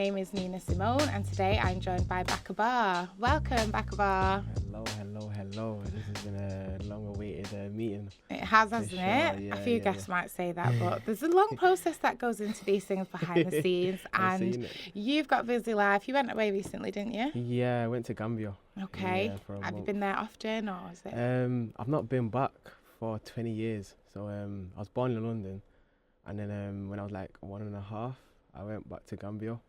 name is Nina Simone, and today I'm joined by Bakabar. Welcome, Bakabar. Hello. This has been a long-awaited meeting. It has, hasn't it? Yeah, a few guests might say that, but there's a long process that goes into these things behind the scenes, and you've got a busy life. You went away recently, didn't you? Yeah, I went to Gambia. Okay. Yeah, for a Have you month. been there often, or is it? I've not been back for 20 years. So I was born in London, and then when I was like 1.5, I went back to Gambia,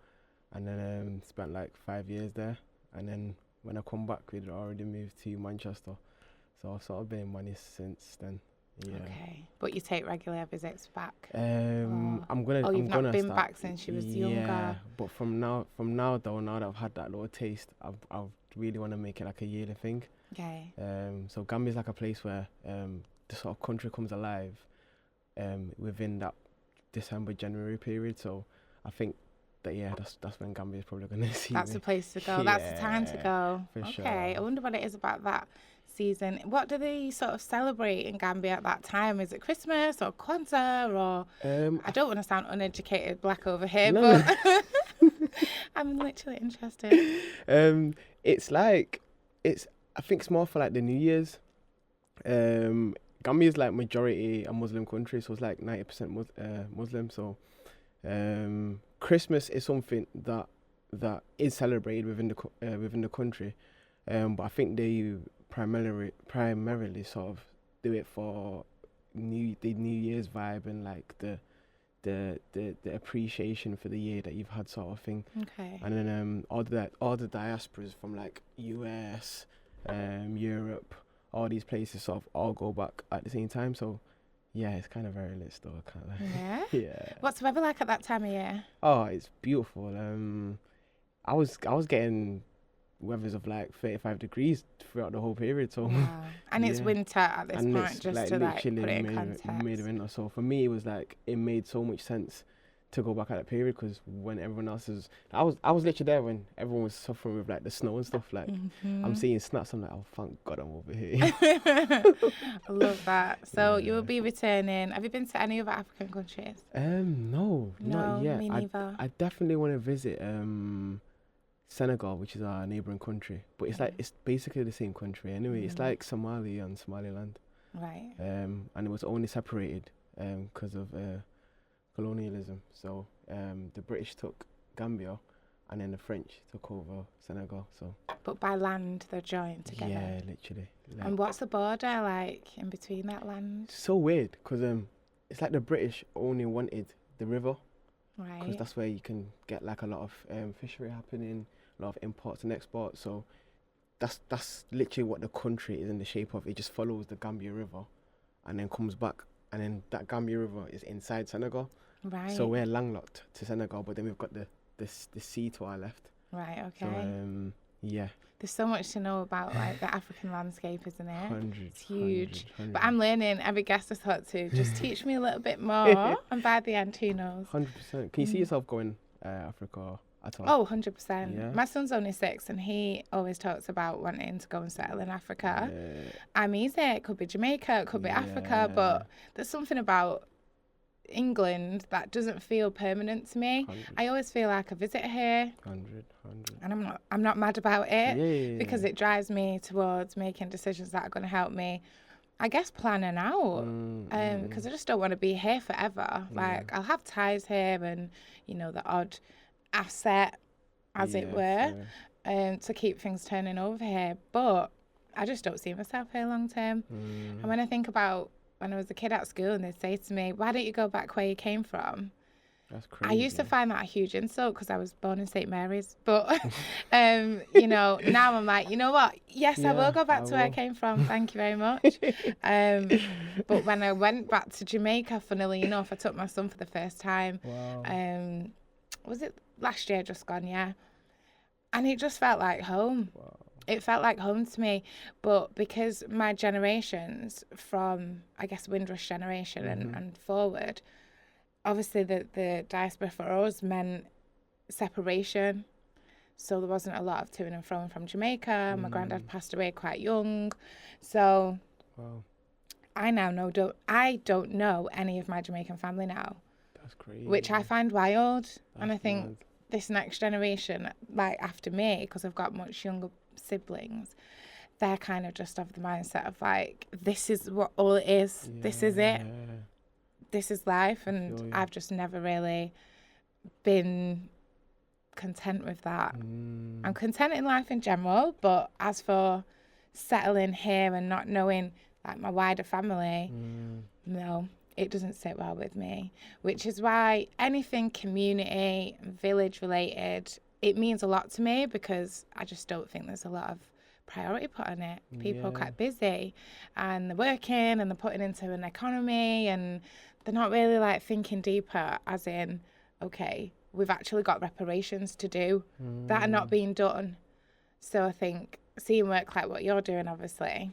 and then spent like 5 years there, and then when I come back, we'd already moved to Manchester, so I've sort of been in Manny since then. Yeah. Okay, but you take regular visits back. I'm gonna. Oh, you've I'm not gonna been start, back since you was younger. Yeah, but from now though, now that I've had that little taste, I really want to make it like a yearly thing. Okay. So Gambia's like a place where the sort of country comes alive, within that December-January period. So I think that that's when Gambia's probably gonna see That's me. the place to go. That's the time to go. For Okay. sure. I wonder what it is about that season. What do they sort of celebrate in Gambia at that time? Is it Christmas or Kwanzaa or? I don't want to sound uneducated black over here, but I'm literally interested. I think it's more for like the New Year's. Gambia is like majority a Muslim country, so it's like 90% Muslim. So Christmas is something that is celebrated within the country, but I think they primarily sort of do it for the New Year's vibe and like the appreciation for the year that you've had, sort of thing. Okay. And then all the diasporas from like US, Europe, all these places sort of all go back at the same time. So yeah, it's kind of very lit still. Yeah. Yeah. What's the weather like at that time of year? Oh, it's beautiful. I was getting weathers of like 35 degrees throughout the whole period. So wow. And it's yeah. winter at this And point, it's just like to like literally put it in context. mid-winter. So for me, it was like it made so much sense to go back at that period, because when everyone else is, I was literally there when everyone was suffering with like the snow and stuff. Like I'm seeing snaps. I'm like, oh, thank God I'm over here. I love that. So Yeah. you will be returning. Have you been to any other African countries? No, not yet. Me neither. I definitely want to visit Senegal, which is our neighbouring country. But it's like it's basically the same country anyway. It's like Somalia and Somaliland. Right. And it was only separated because of colonialism. So the British took Gambia, and then the French took over Senegal. So. But by land, they're joined together. Yeah, literally. Like, And what's the border like in between that land? so weird, because it's like the British only wanted the river, because Right. that's where you can get like a lot of fishery happening, a lot of imports and exports. So that's literally what the country is in the shape of. It just follows the Gambia River, and then comes back, and then that Gambia River is inside Senegal. Right. So we're landlocked to Senegal, but then we've got the sea to our left. Right, okay. So yeah. There's so much to know about like the African landscape, isn't it? Hundreds. It's huge. 100. But I'm learning. Every guest has thought to just teach me a little bit more, and by the end, who knows? 100%. Can you see yourself going Africa at all? Oh, 100%. Yeah. My son's only 6, and he always talks about wanting to go and settle in Africa. Yeah. I'm easy. It could be Jamaica, it could be Africa, but there's something about England that doesn't feel permanent to me. 100. I always feel like a visitor here, 100. and I'm not mad about it. Yeah. Because it drives me towards making decisions that are going to help me, I guess, planning out. Because I just don't want to be here forever. Like, I'll have ties here and, the odd asset, as it were, to keep things turning over here. But I just don't see myself here long term. And when I think about when I was a kid at school and they'd say to me, why don't you go back where you came from? That's crazy. I used to find that a huge insult because I was born in St. Mary's. But, now I'm like, you know what? Yes, I will go back to where I came from. Thank you very much. But when I went back to Jamaica, funnily enough, I took my son for the first time. Wow. Was it last year just gone? Yeah. And it just felt like home. Wow. It felt like home to me, but because my generations from, I guess, Windrush generation and forward, obviously the diaspora for us meant separation. So there wasn't a lot of to and fro from Jamaica. My granddad passed away quite young. So I now I don't know any of my Jamaican family now. That's crazy. Which I find wild. And I think this next generation, like after me, because I've got much younger siblings, they're kind of just of the mindset of like, this is what all it is. Yeah. This is it. This is life. And I've just never really been content with that. I'm content in life in general, but as for settling here and not knowing like my wider family, no, it doesn't sit well with me, which is why anything community, village related, it means a lot to me, because I just don't think there's a lot of priority put on it. People are quite busy and they're working and they're putting into an economy, and they're not really like thinking deeper, as in, okay, we've actually got reparations to do that are not being done. So I think seeing work like what you're doing, obviously,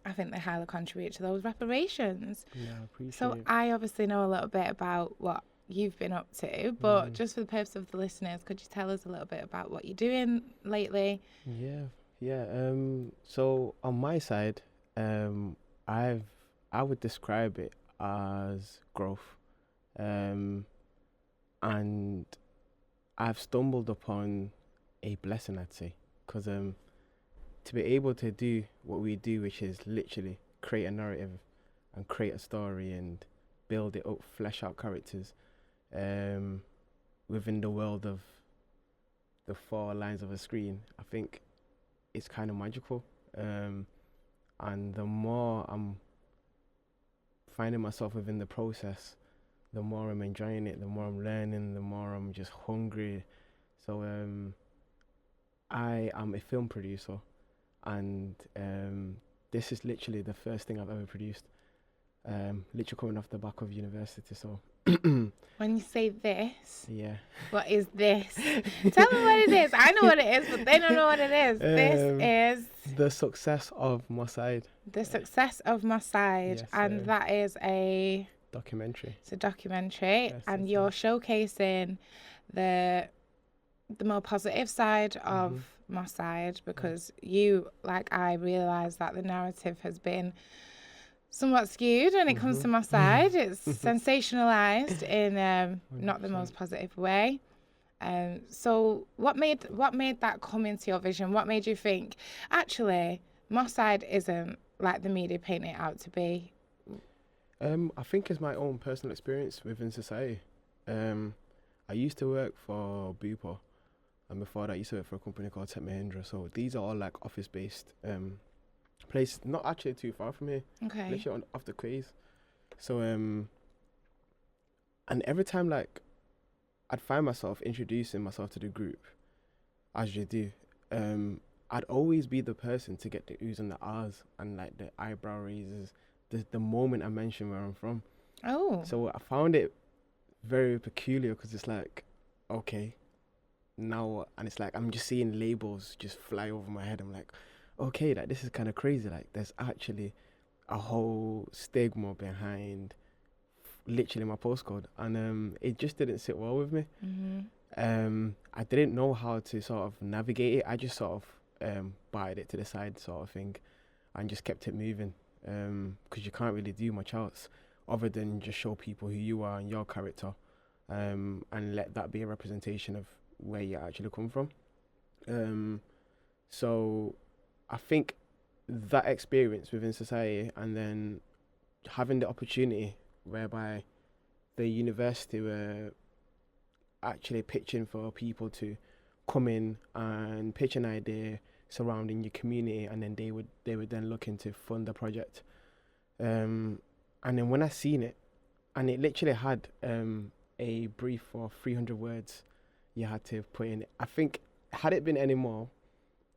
I think they highly contribute to those reparations. Yeah, I appreciate so it. I obviously know a little bit about what you've been up to, but just for the purpose of the listeners, could you tell us a little bit about what you're doing lately? So on my side, I would describe it as growth, and I've stumbled upon a blessing, I'd say, because to be able to do what we do, which is literally create a narrative and create a story and build it up, flesh out characters within the world of the 4 lines of a screen, I think it's kind of magical. And the more I'm finding myself within the process, the more I'm enjoying it, the more I'm learning, the more I'm just hungry. So I am a film producer, and this is literally the first thing I've ever produced, literally coming off the back of university. So when you say this, what is this? Tell me what it is. I know what it is, but they don't know what it is. This is the success of Moside. The success of Moside, and that is a documentary. It's a documentary, and you're showcasing the more positive side of Moside, because you, like I, realise that the narrative has been somewhat skewed when it comes to Moside. It's sensationalised in not the most positive way. So what made that come into your vision? What made you think, actually, Moside isn't like the media paint it out to be? I think it's my own personal experience within society. I used to work for Bupa, and before that I used to work for a company called Tech Mahindra. So these are all like office-based places, not actually too far from here. Okay. Literally off the quays. So and every time like I'd find myself introducing myself to the group, as you do, I'd always be the person to get the oohs and the ahs and like the eyebrow raises the moment I mention where I'm from. Oh. So I found it very peculiar, because it's like, okay, now, and it's like I'm just seeing labels just fly over my head. I'm like, okay, like this is kind of crazy. Like there's actually a whole stigma behind literally my postcode, and it just didn't sit well with me. I didn't know how to sort of navigate it. I just sort of batted it to the side, sort of thing, and just kept it moving, because you can't really do much else other than just show people who you are and your character, and let that be a representation of where you actually come from. So I think that experience within society, and then having the opportunity whereby the university were actually pitching for people to come in and pitch an idea surrounding your community, and then they would then look into fund the project. And then when I seen it, and it literally had a brief for 300 words you had to put in. I think had it been any more,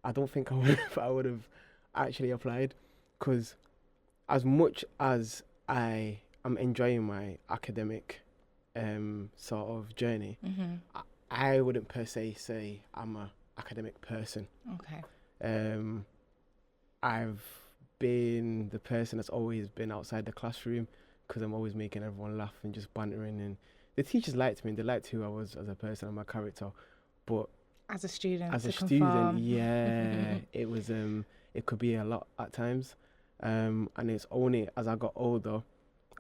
I don't think I would have actually applied, because as much as I am enjoying my academic sort of journey, I wouldn't per se say I'm a academic person. Okay. I've been the person that's always been outside the classroom, because I'm always making everyone laugh and just bantering, and the teachers liked me and they liked who I was as a person and my character. But as a student, it was it could be a lot at times, and it's only as I got older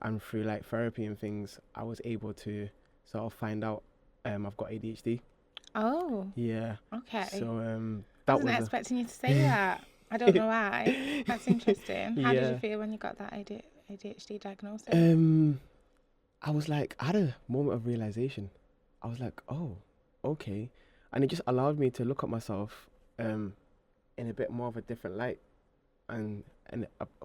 and through like therapy and things, I was able to sort of find out I've got ADHD. Oh, Yeah. okay. So I that wasn't was expecting you to say that. I don't know why. That's interesting. How did you yeah. feel when you got that ADHD diagnosis? I was like, I had a moment of realization. I was like, oh, okay, and it just allowed me to look at myself in a bit more of a different light, and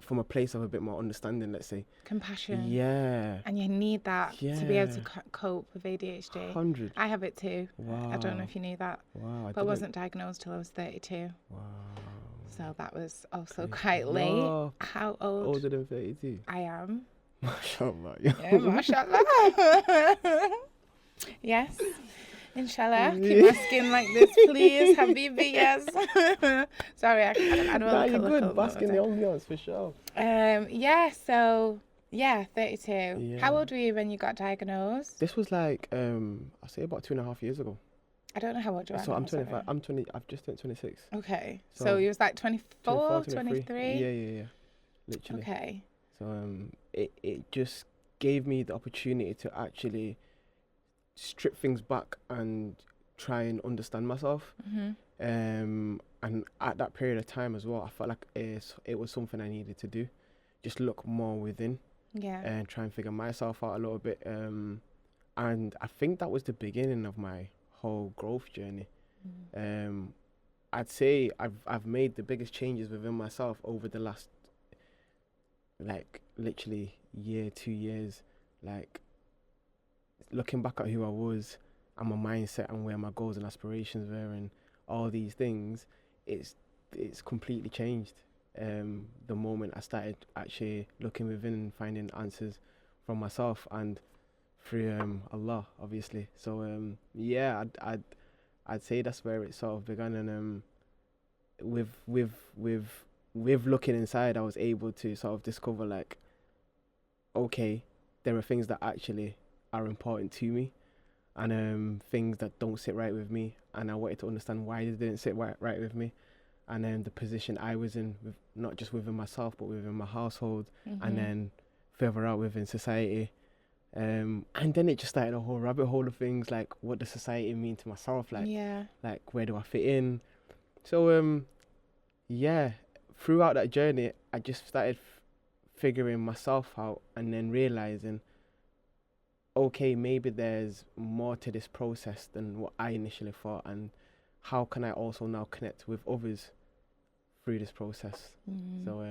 from a place of a bit more understanding, let's say. Compassion. Yeah. And you need that to be able to cope with ADHD. 100. I have it too. Wow. I don't know if you knew that. Wow. But I wasn't diagnosed till I was 32. Wow. So that was also Crazy. quite late. No, How old? older than 32. I am. Mashallah. Yeah, mashallah. Yes. Inshallah. Keep my skin like this, please. Habibi, yes. Sorry, I don't Nah, look you're good. look Bask in the ambiance for sure. Yeah, so, yeah, 32. Yeah. How old were you when you got diagnosed? This was like, I'll say about 2.5 years ago. I don't know how old you are. So now, I'm 25. sorry. I'm 20. I've just turned 26. Okay. So So you was like 24, 23. 23? Yeah. Literally. Okay. So it just gave me the opportunity to actually strip things back and try and understand myself. And at that period of time as well, I felt like it was something I needed to do. Just look more within. Yeah. And try and figure myself out a little bit. And I think that was the beginning of my whole growth journey. I'd say I've made the biggest changes within myself over the last, like, literally year, 2 years. Like, looking back at who I was and my mindset and where my goals and aspirations were and all these things, it's completely changed. The moment I started actually looking within and finding answers from myself and through Allah, obviously. So yeah, I'd say that's where it sort of began. And with looking inside, I was able to sort of discover, like, okay, there are things that actually are important to me, and things that don't sit right with me, and I wanted to understand why they didn't sit right with me, and then the position I was in, not just within myself but within my household, and then further out within society. And then it just started a whole rabbit hole of things, like, what does society mean to myself, like, like, where do I fit in? So yeah, throughout that journey, I just started figuring myself out, and then realizing, okay, maybe there's more to this process than what I initially thought, and how can I also now connect with others through this process? So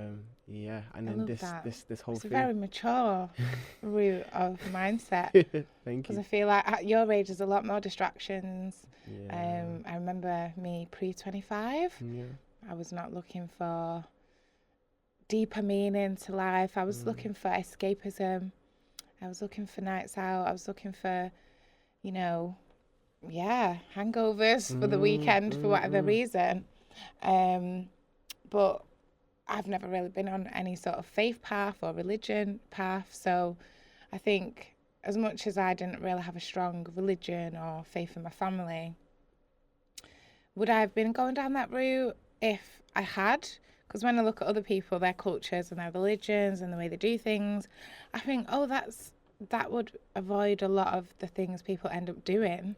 yeah, and then this whole it's thing. a very mature route of mindset. Thank Because you. I feel like at your age there's a lot more distractions. Yeah. I remember me pre-25. Yeah. I was not looking for deeper meaning to life. I was looking for escapism. I was looking for nights out. I was looking for, hangovers for the weekend for whatever reason. But I've never really been on any sort of faith path or religion path. So I think as much as I didn't really have a strong religion or faith in my family, would I have been going down that route if I had? Because when I look at other people, their cultures and their religions and the way they do things, I think, that would avoid a lot of the things people end up doing.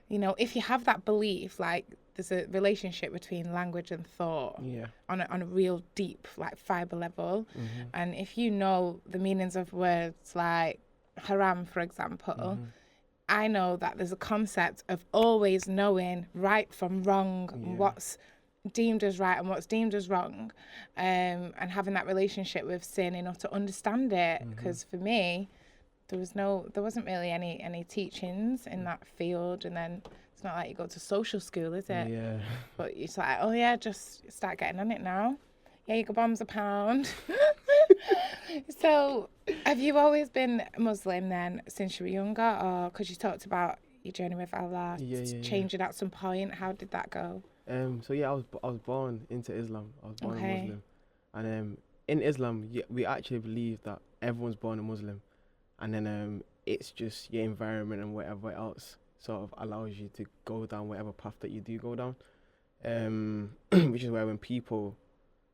Yeah. If you have that belief, like, there's a relationship between language and thought on a real deep, like, fiber level. And if you know the meanings of words like haram, for example, I know that there's a concept of always knowing right from wrong, what's deemed as right and what's deemed as wrong, and having that relationship with sin enough to understand it. Because for me, there wasn't really any teachings in that field, and then it's not like you go to social school, is it? Yeah. But it's like, oh yeah, just start getting on it now. Yeah, you go bombs a pound. So, have you always been Muslim then, since you were younger, or because you talked about your journey with Allah changing at some point? How did that go? So yeah, I was born into Islam. I was born a Muslim, and in Islam, we actually believe that everyone's born a Muslim, and then it's just your environment and whatever else sort of allows you to go down whatever path that you do go down, which is why when people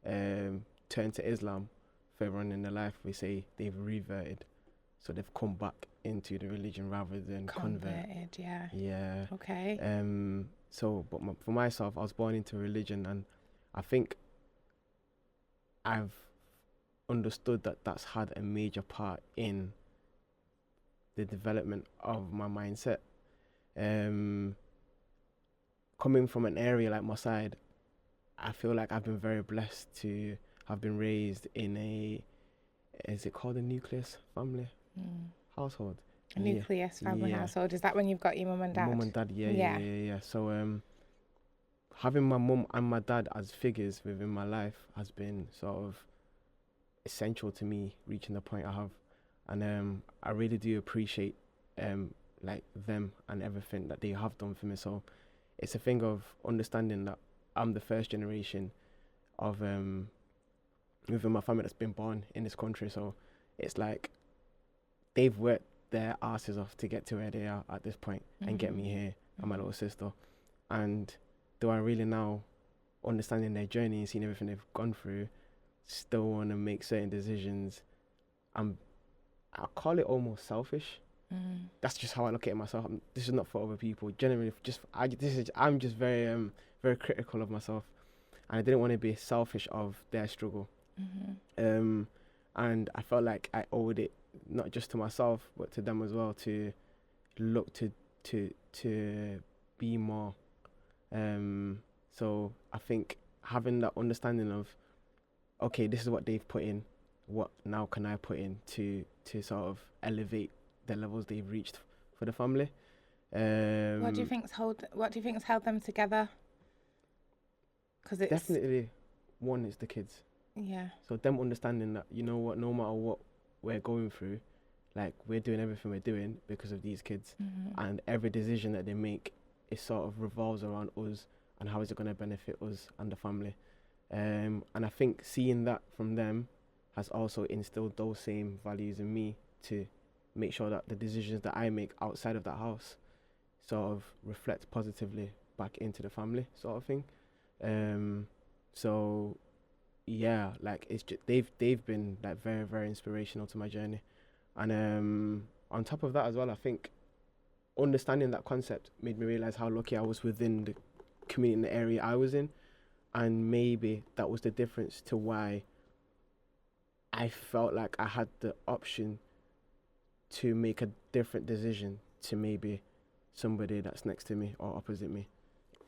turn to Islam further on in their life, we say they've reverted. so they've come back into the religion rather than convert. Converted, yeah. Yeah. Okay. So, but for myself, I was born into religion, and I think I've understood that that's had a major part in the development of my mindset. Coming from an area like Moside, I feel like I've been very blessed to have been raised in is it called a nucleus family household? A nucleus family household. Is that when you've got your mum and dad? Mum and dad, yeah. So having my mum and my dad as figures within my life has been sort of essential to me reaching the point I have, and I really do appreciate like them and everything that they have done for me. So it's a thing of understanding that I'm the first generation of within my family that's been born in this country. So it's like they've worked their asses off to get to where they are at this point and get me here and my little sister. And do I really now, understanding their journey and seeing everything they've gone through, still want to make certain decisions? I call it almost selfish. That's just how I look at it myself. This is not for other people. Generally, I'm just very very critical of myself, and I didn't want to be selfish of their struggle. And I felt like I owed it not just to myself but to them as well, to look to be more. So I think having that understanding of, okay, this is what they've put in, what now can I put in to sort of elevate the levels they've reached for the family. What do you think's held them together? Because it's definitely one is the kids. Yeah. So them understanding that, you know what, no matter what we're going through, like, we're doing everything we're doing because of these kids, and every decision that they make, it sort of revolves around us and how is it going to benefit us and the family. And I think seeing that from them has also instilled those same values in me, to make sure that the decisions that I make outside of that house sort of reflect positively back into the family, sort of thing. So yeah, like, it's just, they've been like very, very inspirational to my journey. And on top of that as well, I think understanding that concept made me realize how lucky I was within the community in the area I was in, and maybe that was the difference to why I felt like I had the option to make a different decision to maybe somebody that's next to me or opposite me.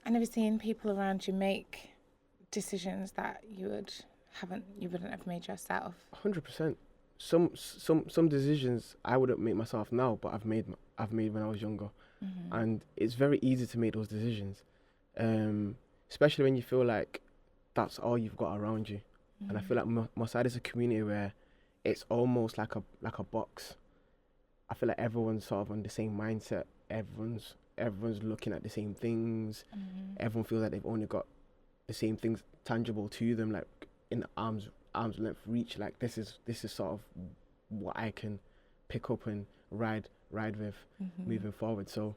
And have you seen people around you make decisions that you wouldn't have made yourself? 100%. Some decisions I wouldn't make myself now, but I've made when I was younger, and it's very easy to make those decisions, especially when you feel like that's all you've got around you. And I feel like Moside is a community where it's almost like a box. I feel like everyone's sort of on the same mindset. Everyone's looking at the same things. Everyone feels like they've only got the same things tangible to them, like in arm's length reach. Like, this is sort of what I can pick up and ride with moving forward. So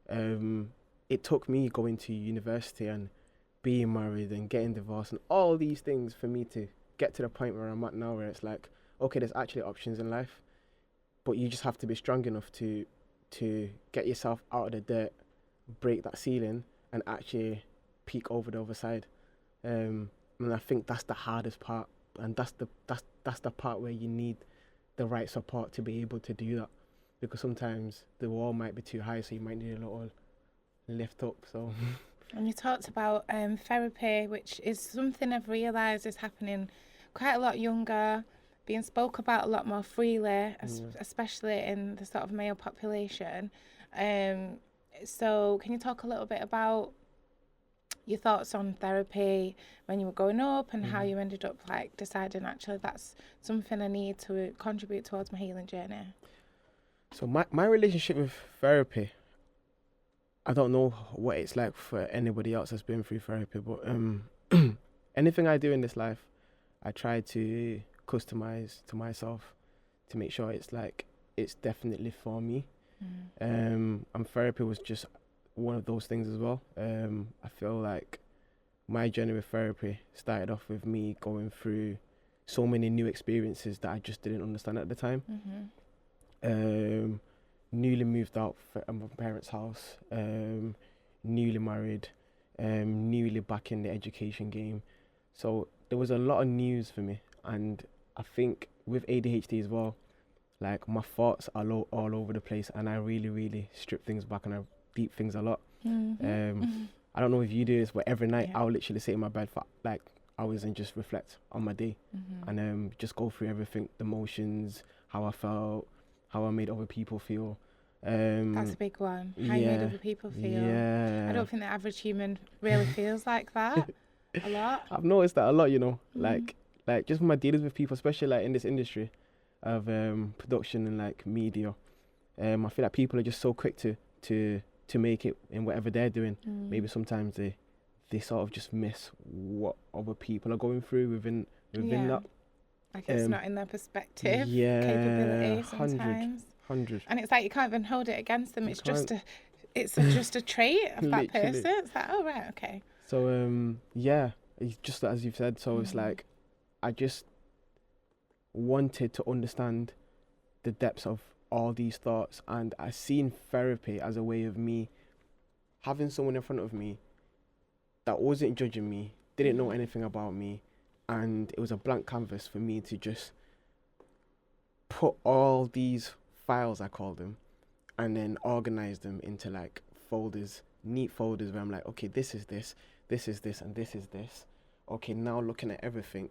it took me going to university and being married and getting divorced and all these things for me to get to the point where I'm at now, where it's like, okay, there's actually options in life, but you just have to be strong enough to get yourself out of the dirt, break that ceiling, and actually peek over the other side. And I think that's the hardest part, and that's the part where you need the right support to be able to do that, because sometimes the wall might be too high, so you might need a little lift up. So. And you talked about therapy, which is something I've realised is happening quite a lot younger, being spoke about a lot more freely, especially in the sort of male population. So can you talk a little bit about your thoughts on therapy when you were growing up, and how you ended up like deciding, actually, that's something I need to contribute towards my healing journey? So my relationship with therapy, I don't know what it's like for anybody else that's been through therapy, but anything I do in this life, I try to customize to myself to make sure it's definitely for me. And therapy was just one of those things as well. I feel like my journey with therapy started off with me going through so many new experiences that I just didn't understand at the time. newly moved out from my parents' house, newly married, newly back in the education game. So there was a lot of news for me, and I think with ADHD as well, like my thoughts are all over the place, and I really, really strip things back and I deep things a lot. I don't know if you do this, but every night I'll literally sit in my bed for like hours and just reflect on my day, and just go through everything, the emotions, how I felt, how I made other people feel. That's a big one. How you made other people feel. Yeah. I don't think the average human really feels like that a lot. I've noticed that a lot, you know, like just my dealings with people, especially like in this industry of production and like media. I feel like people are just so quick to make it in whatever they're doing. Maybe sometimes they sort of just miss what other people are going through within that. Like it's not in their perspective, capability sometimes. 100. And it's like you can't even hold it against them. It's just a trait of that person. It's like, oh right, okay. So it's just as you've said. So it's like I just wanted to understand the depths of all these thoughts, and I seen therapy as a way of me having someone in front of me that wasn't judging me, didn't know anything about me, and it was a blank canvas for me to just put all these files, I call them, and then organize them into like folders, neat folders where I'm like, okay, this is this, this is this, and this is this. Okay, now looking at everything,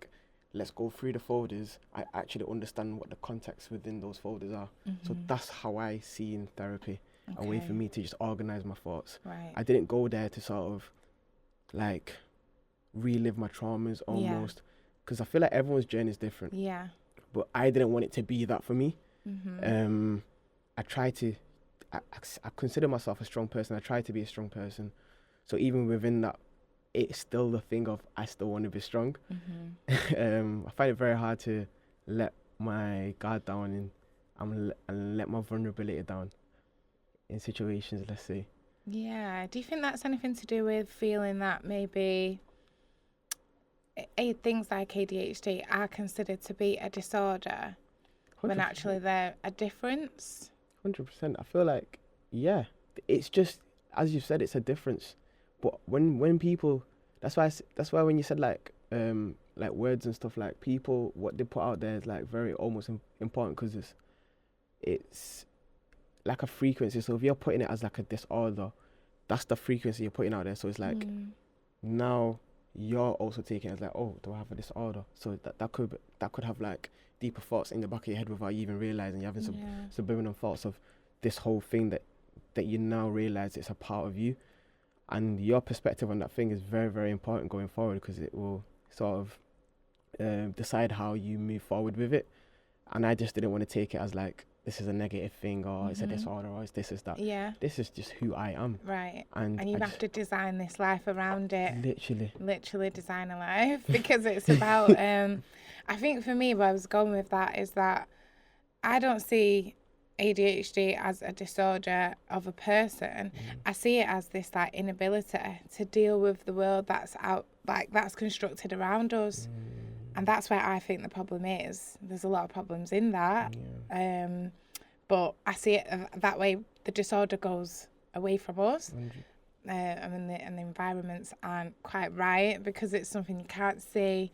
let's go through the folders. I actually understand what the context within those folders are. So that's how I see in therapy, a way for me to just organize my thoughts. Right. I didn't go there to sort of like relive my traumas almost, because I feel like everyone's journey is different. Yeah. But I didn't want it to be that for me. I try to, I consider myself a strong person. I try to be a strong person. So even within that, it's still the thing of I still want to be strong. I find it very hard to let my guard down and let my vulnerability down in situations, let's say. Yeah. Do you think that's anything to do with feeling that maybe things like ADHD are considered to be a disorder 100%. When actually they're a difference? 100%. I feel like, it's just, as you said, it's a difference. But when people, that's why when you said like words and stuff, like people, what they put out there is like very almost important, because it's like a frequency. So if you're putting it as like a disorder, that's the frequency you're putting out there. So it's like now you're also taking it as like, oh, do I have a disorder? So that could have like deeper thoughts in the back of your head without you even realizing you're having some subliminal thoughts of this whole thing that you now realize it's a part of you. And your perspective on that thing is very, very important going forward, because it will sort of decide how you move forward with it. And I just didn't want to take it as like, this is a negative thing, or it's a disorder, or it's this is that. Yeah. This is just who I am. Right. And you have to design this life around it. Literally design a life, because it's about, I think for me, where I was going with that is that I don't see ADHD as a disorder of a person. I see it as this like inability to deal with the world that's out, like that's constructed around us. And that's where I think the problem is. There's a lot of problems in that. But I see it that way. The disorder goes away from us. And the environments aren't quite right, because it's something you can't see.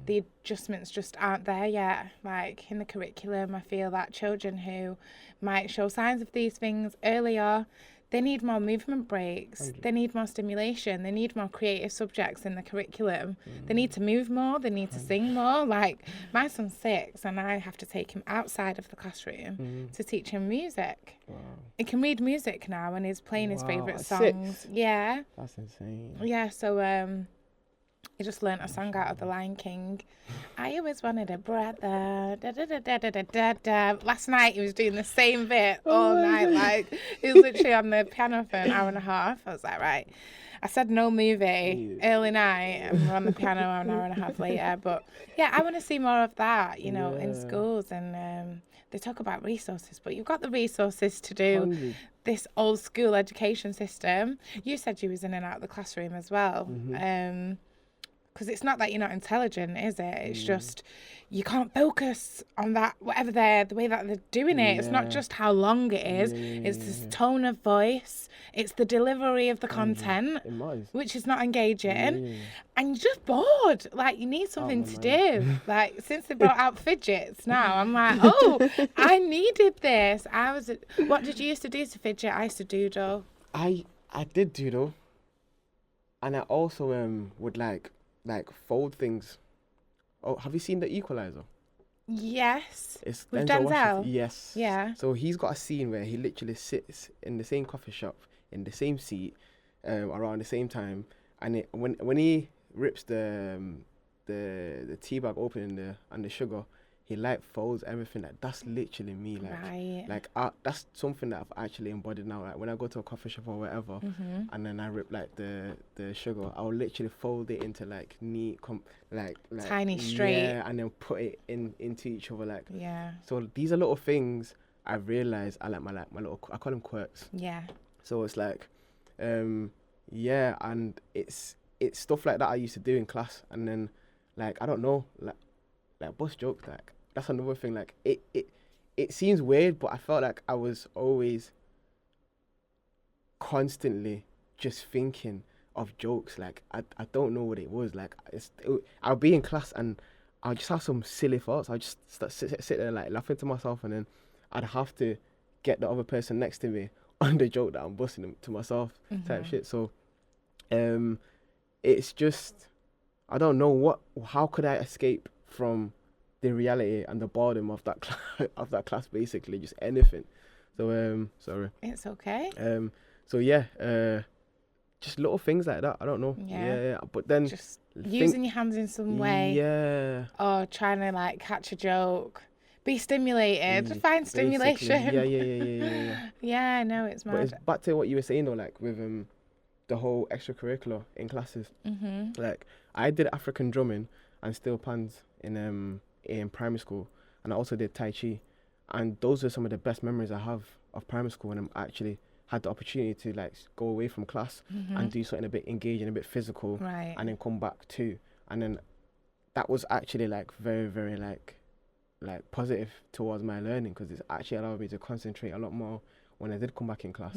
The adjustments just aren't there yet. Like in the curriculum, I feel that children who might show signs of these things earlier, they need more movement breaks. They need more stimulation. They need more creative subjects in the curriculum. They need to move more. They need to sing more. Like my son's 6 and I have to take him outside of the classroom to teach him music. Wow. He can read music now and he's playing his favourite songs. 6? Yeah. That's insane. Yeah, so he just learnt a song out of The Lion King. I always wanted a brother. Da, da, da, da, da, da, da. Last night he was doing the same bit all night. Like he was literally on the piano for an hour and a half. I was like, right. I said no movie early night, and we're on the piano an hour and a half later. But yeah, I want to see more of that, you know, in schools. And they talk about resources, but you've got the resources to do this old school education system. You said you was in and out of the classroom as well. because it's not that you're not intelligent, is it? It's just you can't focus on that, whatever the way that they're doing it. It's not just how long it is. It's this tone of voice. It's the delivery of the content, which is not engaging. And you're just bored. Like, you need something to do. Like, since they brought out fidgets now, I'm like, oh, I needed this. What did you used to do to fidget? I used to doodle. I did doodle. And I also would like fold things. Oh, have you seen The Equalizer? Yes. It's with Denzel. Yes. Yeah. So he's got a scene where he literally sits in the same coffee shop in the same seat around the same time, and when he rips the tea bag open and the sugar, he like folds everything. Like, that's literally me. Like, right. That's something that I've actually embodied now. Like, when I go to a coffee shop or whatever, and then I rip like the sugar, I'll literally fold it into like neat, like tiny straight. Yeah, and then put it into each other. Like, yeah. So these are little things I've realized. I like my little. I call them quirks. Yeah. So it's like, yeah, and it's stuff like that I used to do in class, and then like I don't know, like bus jokes, like. That's another thing. Like it seems weird, but I felt like I was always constantly just thinking of jokes. Like I don't know what it was. Like I'll be in class and I'll just have some silly thoughts. I'll just sit there like laughing to myself, and then I'd have to get the other person next to me on the joke that I'm busting to myself type shit. So it's just, I don't know how could I escape from the reality and the boredom of that of that class, basically, just anything. So sorry. It's okay. So yeah, just little things like that. I don't know. Yeah. But then just using your hands in some way. Yeah. Or trying to like catch a joke. Be stimulated. Find stimulation. Yeah. Yeah, I know, it's mad. But it's back to what you were saying though, like with the whole extracurricular in classes. Like I did African drumming and steel pans in primary school, and I also did Tai Chi, and those are some of the best memories I have of primary school, when I actually had the opportunity to like go away from class and do something a bit engaging, a bit physical, right, and then come back too. And then that was actually like very, very like positive towards my learning, because it's actually allowed me to concentrate a lot more when I did come back in class.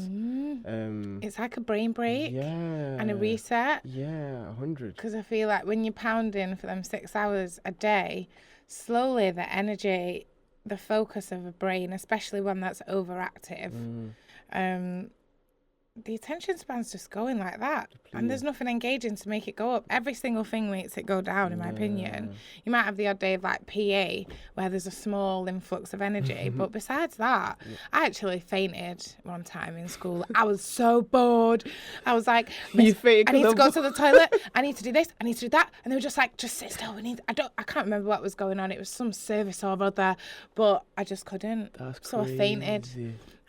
It's like a brain break and a reset. Yeah, 100. Because I feel like when you're pounding for them 6 hours a day, slowly the energy, the focus of a brain, especially one that's overactive, the attention span's just going like that. And there's nothing engaging to make it go up. Every single thing makes it go down, in my opinion. You might have the odd day of like PA where there's a small influx of energy, but besides that, I actually fainted one time in school. I was so bored. I was like, I need to go to the toilet. I need to do this. I need to do that. And they were just like, just sit still. I can't remember what was going on. It was some service or other, but I just couldn't. So I fainted.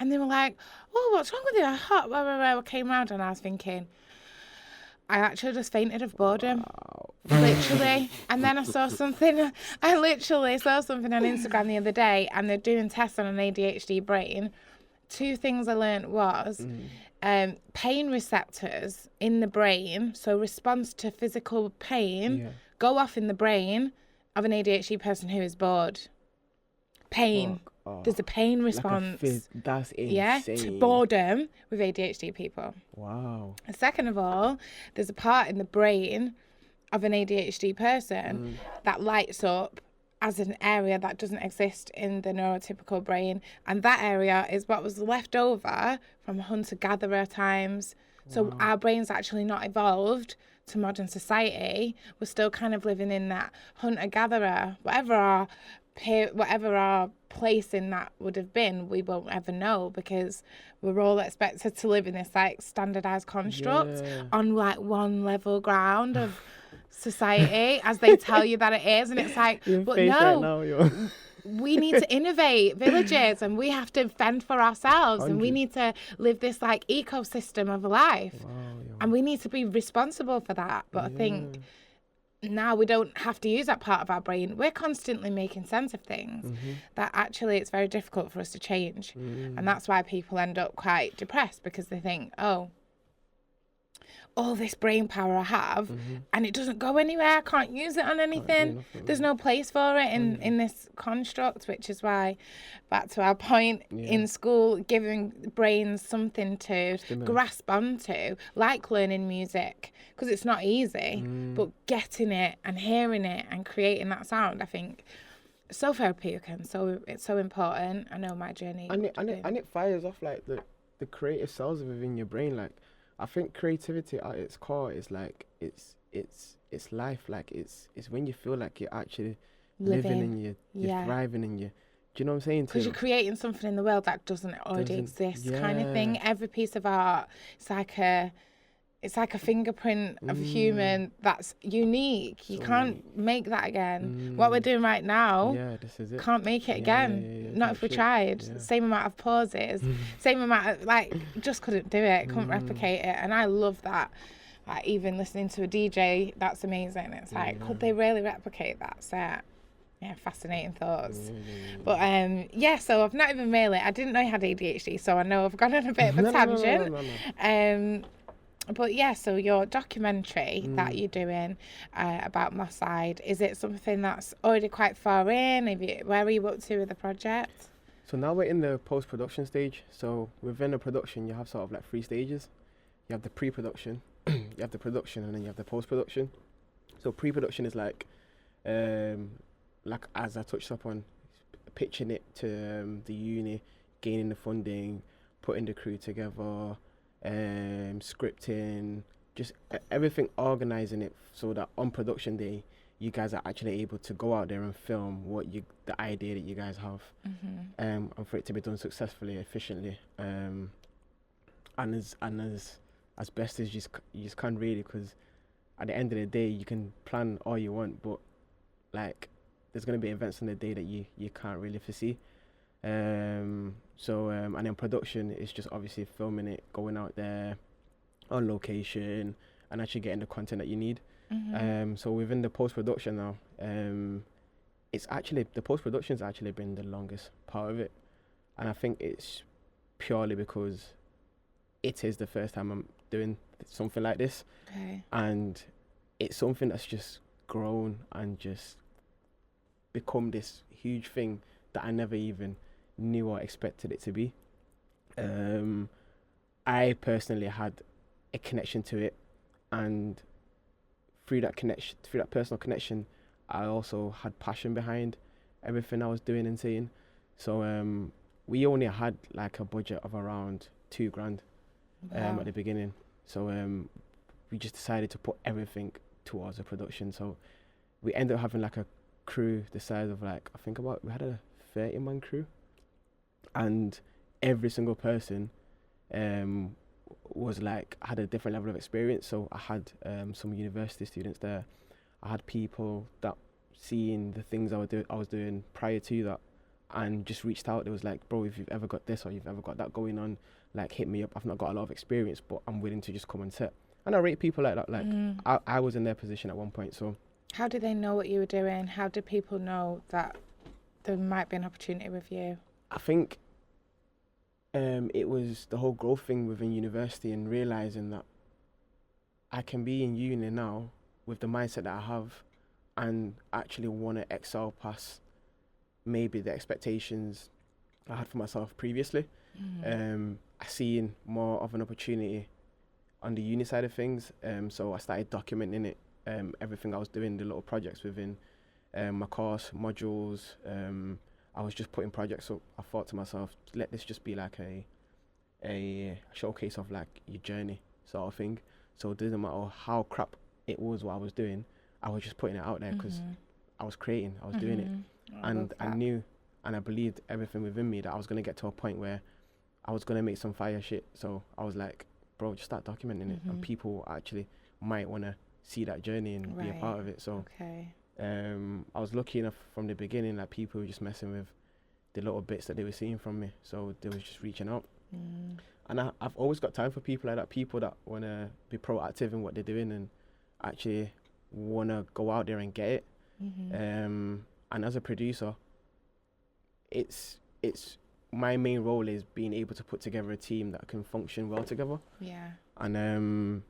And they were like, oh, what's wrong with you? I came round and I was thinking, I actually just fainted of boredom. Wow. Literally. And then I literally saw something on Instagram the other day, and they're doing tests on an ADHD brain. 2 things I learned was pain receptors in the brain, so response to physical pain, go off in the brain of an ADHD person who is bored. Pain. There's a pain response. That's insane. Yeah, to boredom with ADHD people. Wow. And second of all, there's a part in the brain of an ADHD person that lights up as an area that doesn't exist in the neurotypical brain. And that area is what was left over from hunter-gatherer times. So our brain's actually not evolved to modern society. We're still kind of living in that hunter-gatherer, whatever our place in that would have been, we won't ever know, because we're all expected to live in this like standardized construct on like one level ground of society as they tell you that it is. And it's like, but no, we need to innovate villages, and we have to fend for ourselves, 100. And we need to live this like ecosystem of life, and we need to be responsible for that. But I think now we don't have to use that part of our brain. We're constantly making sense of things that actually it's very difficult for us to change. And that's why people end up quite depressed, because they think, oh, all this brain power I have, and it doesn't go anywhere. I can't use it on anything. There's no place for it in this construct, which is why, back to our point, in school, giving brains something to grasp onto, like learning music, because it's not easy, but getting it and hearing it and creating that sound, I think, so therapeutic and it's so important. I know my journey. And it fires off like the creative cells within your brain. Like, I think creativity at its core is like it's life. Like it's when you feel like you're actually living and you're thriving and do you know what I'm saying? Because you're creating something in the world that doesn't already exist, kind of thing. Every piece of art, it's like a fingerprint of a human that's unique. You can't make that again. What we're doing right now, this is it. Can't make it again. Not if we tried. Same amount of pauses, same amount of, like, just couldn't do it, couldn't replicate it. And I love that. Like, even listening to a DJ, that's amazing. It's like, could they really replicate that set? Yeah, fascinating thoughts. But so I've not even really, I didn't know I had ADHD, so I know I've gone on a bit of a tangent. But yeah, so your documentary that you're doing about Mosside, is it something that's already quite far in? Where are you up to with the project? So now we're in the post-production stage. So within the production, you have sort of like 3 stages. You have the pre-production, you have the production, and then you have the post-production. So pre-production is like as I touched up on, pitching it to the uni, gaining the funding, putting the crew together, scripting, just everything, organizing it so that on production day you guys are actually able to go out there and film the idea that you guys have, and for it to be done successfully, efficiently, and as best as you just can, really, because at the end of the day you can plan all you want, but like there's going to be events on the day that you can't really foresee. And then production is just obviously filming it, going out there on location, and actually getting the content that you need. So within the post-production now, the post-production's actually been the longest part of it, and I think it's purely because it is the first time I'm doing something like this, and it's something that's just grown and just become this huge thing that I never even knew or expected it to be. I personally had a connection to it, and through that personal connection, I also had passion behind everything I was doing and saying. So we only had like a budget of around $2,000 at the beginning. So we just decided to put everything towards the production. So we ended up having like a crew the size of like, we had a 30-man crew, and every single person had a different level of experience. So I had some university students there. I had people that seeing the things I was doing prior to that, and just reached out. It was like, bro, if you've ever got this or you've ever got that going on, like, hit me up. I've not got a lot of experience, but I'm willing to just come and set. And I rate people like that. Like, I was in their position at one point. So how did they know what you were doing? How did people know that there might be an opportunity with you? I think it was the whole growth thing within university, and realising that I can be in uni now with the mindset that I have and actually want to excel past maybe the expectations I had for myself previously. I seen more of an opportunity on the uni side of things, so I started documenting it, everything I was doing, the little projects within my course, modules. I was just putting projects up. I thought to myself, let this just be like a showcase of like your journey sort of thing. So it didn't matter how crap it was what I was doing, I was just putting it out there because I was creating, I was doing it. And I knew and I believed everything within me that I was going to get to a point where I was going to make some fire shit. So I was like, bro, just start documenting it, and people actually might want to see that journey and be a part of it. So I was lucky enough from the beginning that people were just messing with the little bits that they were seeing from me. So they was just reaching out. And I've always got time for people like that, people that want to be proactive in what they're doing and actually want to go out there and get it. And as a producer, it's my main role is being able to put together a team that can function well together. And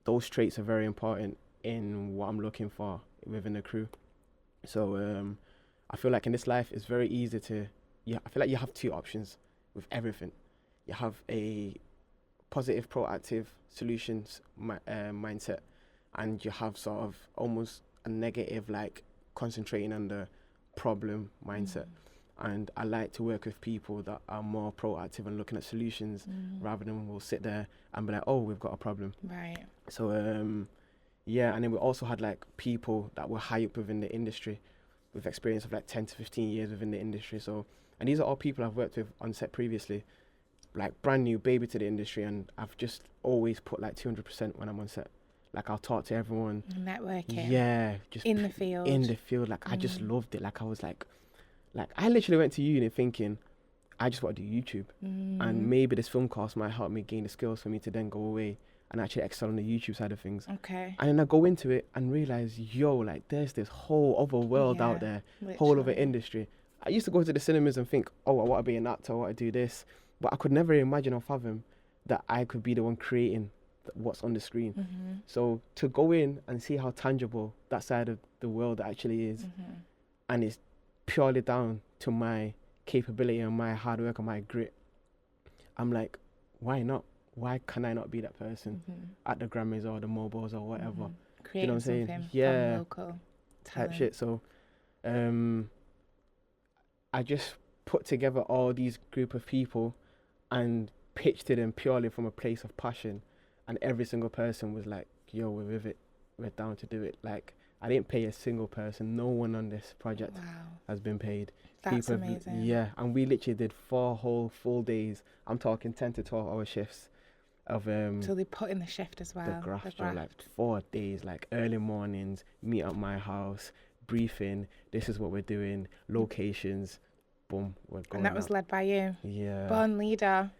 those traits are very important in what I'm looking for within the crew. So I feel like in this life, it's very easy to, yeah, I feel like you have two options with everything. You have a positive, proactive solutions mindset, and you have sort of almost a negative, like concentrating on the problem mindset. And I like to work with people that are more proactive and looking at solutions rather than we'll sit there and be like, oh, we've got a problem. Right. So yeah, and then we also had like people that were high up within the industry with experience of like 10 to 15 years within the industry. So, and these are all people I've worked with on set previously, like brand new baby to the industry, and I've just always put like 200% when I'm on set. Like I'll talk to everyone. Networking. Yeah, just in the field. In the field, like I just loved it. Like I was like I literally went to uni thinking I just want to do YouTube, and maybe this film course might help me gain the skills for me to then go away and actually excel on the YouTube side of things. Okay. And then I go into it and realize, yo, like there's this whole other world out there, whole other industry. I used to go to the cinemas and think, oh, I want to be an actor, I want to do this, but I could never imagine or fathom that I could be the one creating what's on the screen. So to go in and see how tangible that side of the world actually is, and it's purely down to my capability and my hard work and my grit, I'm like, why not? Why can I not be that person at the Grammys or the Mobiles or whatever? Creating you know what I'm saying? something Yeah, from local type talent. shit. So I just put together all these group of people and pitched to them purely from a place of passion, and every single person was like, yo, we're with it, we're down to do it. Like I didn't pay a single person. No one on this project has been paid. That's amazing. Yeah, and we literally did 4 whole full days. I'm talking 10 to 12 hour shifts of so they put in the shift as well. The graft. Like 4 days, like early mornings, meet at my house, briefing, this is what we're doing, locations, boom, we're going. And that was led by you. Yeah. Born leader.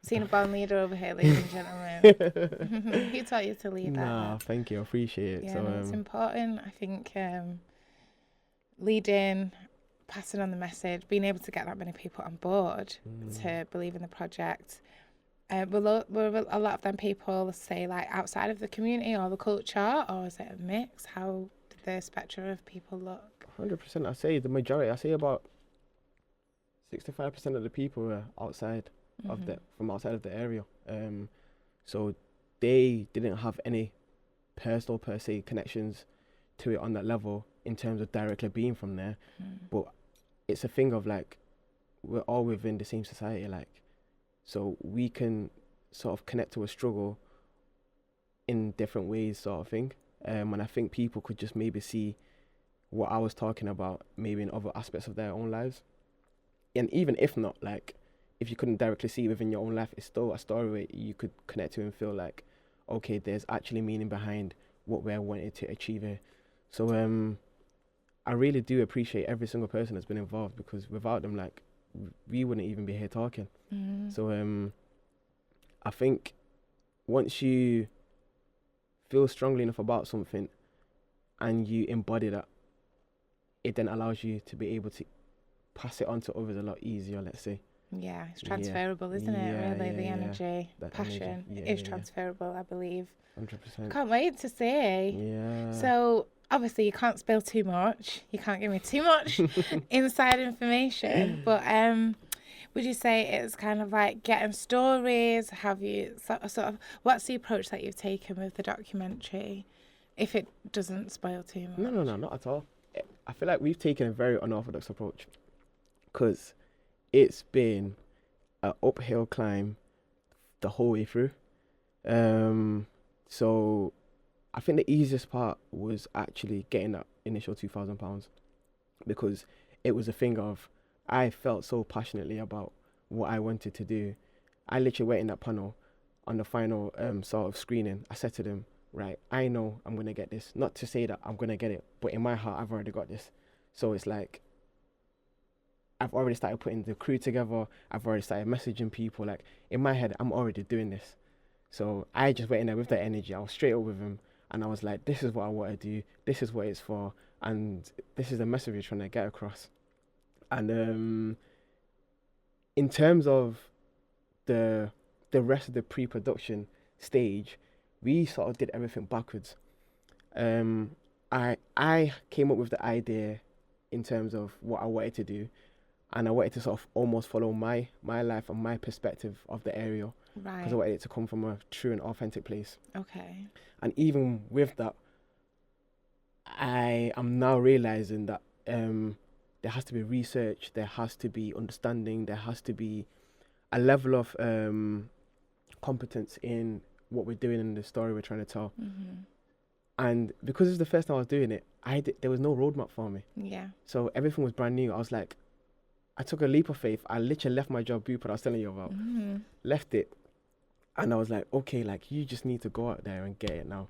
Seen a born leader over here, ladies and gentlemen. Who taught you to lead that? Nah, thank you, I appreciate it. Yeah, So no, it's important. I think leading, passing on the message, being able to get that many people on board to believe in the project. Will a lot of them people say like outside of the community or the culture, or is it a mix? How did the spectrum of people look? 100%. I say the majority. I say about 65% of the people were outside of from outside of the area. So they didn't have any personal per se connections to it on that level in terms of directly being from there. But it's a thing of like we're all within the same society, like. So we can sort of connect to a struggle in different ways, sort of thing. And I think people could just maybe see what I was talking about, maybe in other aspects of their own lives. And even if not, like, if you couldn't directly see it within your own life, it's still a story where you could connect to and feel like, okay, there's actually meaning behind what we're wanting to achieve here. So I really do appreciate every single person that's been involved, because without them, like, we wouldn't even be here talking. So I think once you feel strongly enough about something and you embody that, it then allows you to be able to pass it on to others a lot easier, let's say. Yeah, it's transferable, isn't it? Really, the energy, that passion energy. is transferable, I believe. 100%. Can't wait to see. Yeah. So obviously you can't spill too much. You can't give me too much inside information. But would you say it's kind of like getting stories? Have you sort of what's the approach that you've taken with the documentary? If it doesn't spoil too much. No, not at all. I feel like we've taken a very unorthodox approach, because it's been an uphill climb the whole way through. So I think the easiest part was actually getting that initial £2,000, because it was a thing of, I felt so passionately about what I wanted to do. I literally went in that panel on the final sort of screening. I said to them, right, I know I'm going to get this. Not to say that I'm going to get it, but in my heart, I've already got this. So it's like, I've already started putting the crew together. I've already started messaging people. Like, in my head, I'm already doing this. So I just went in there with that energy. I was straight up with him, and I was like, this is what I want to do. This is what it's for. And this is the message we're trying to get across. And in terms of the rest of the pre-production stage, we sort of did everything backwards. I came up with the idea in terms of what I wanted to do, and I wanted to sort of almost follow my life and my perspective of the area, because I wanted it to come from a true and authentic place. Okay. And even with that, I am now realizing that there has to be research, there has to be understanding, there has to be a level of competence in what we're doing and the story we're trying to tell. And because it's the first time I was doing it, there was no roadmap for me. Yeah. So everything was brand new. I was like, I took a leap of faith. I literally left my job, Bupert, I was telling you about. Left it. And I was like, okay, like, you just need to go out there and get it now.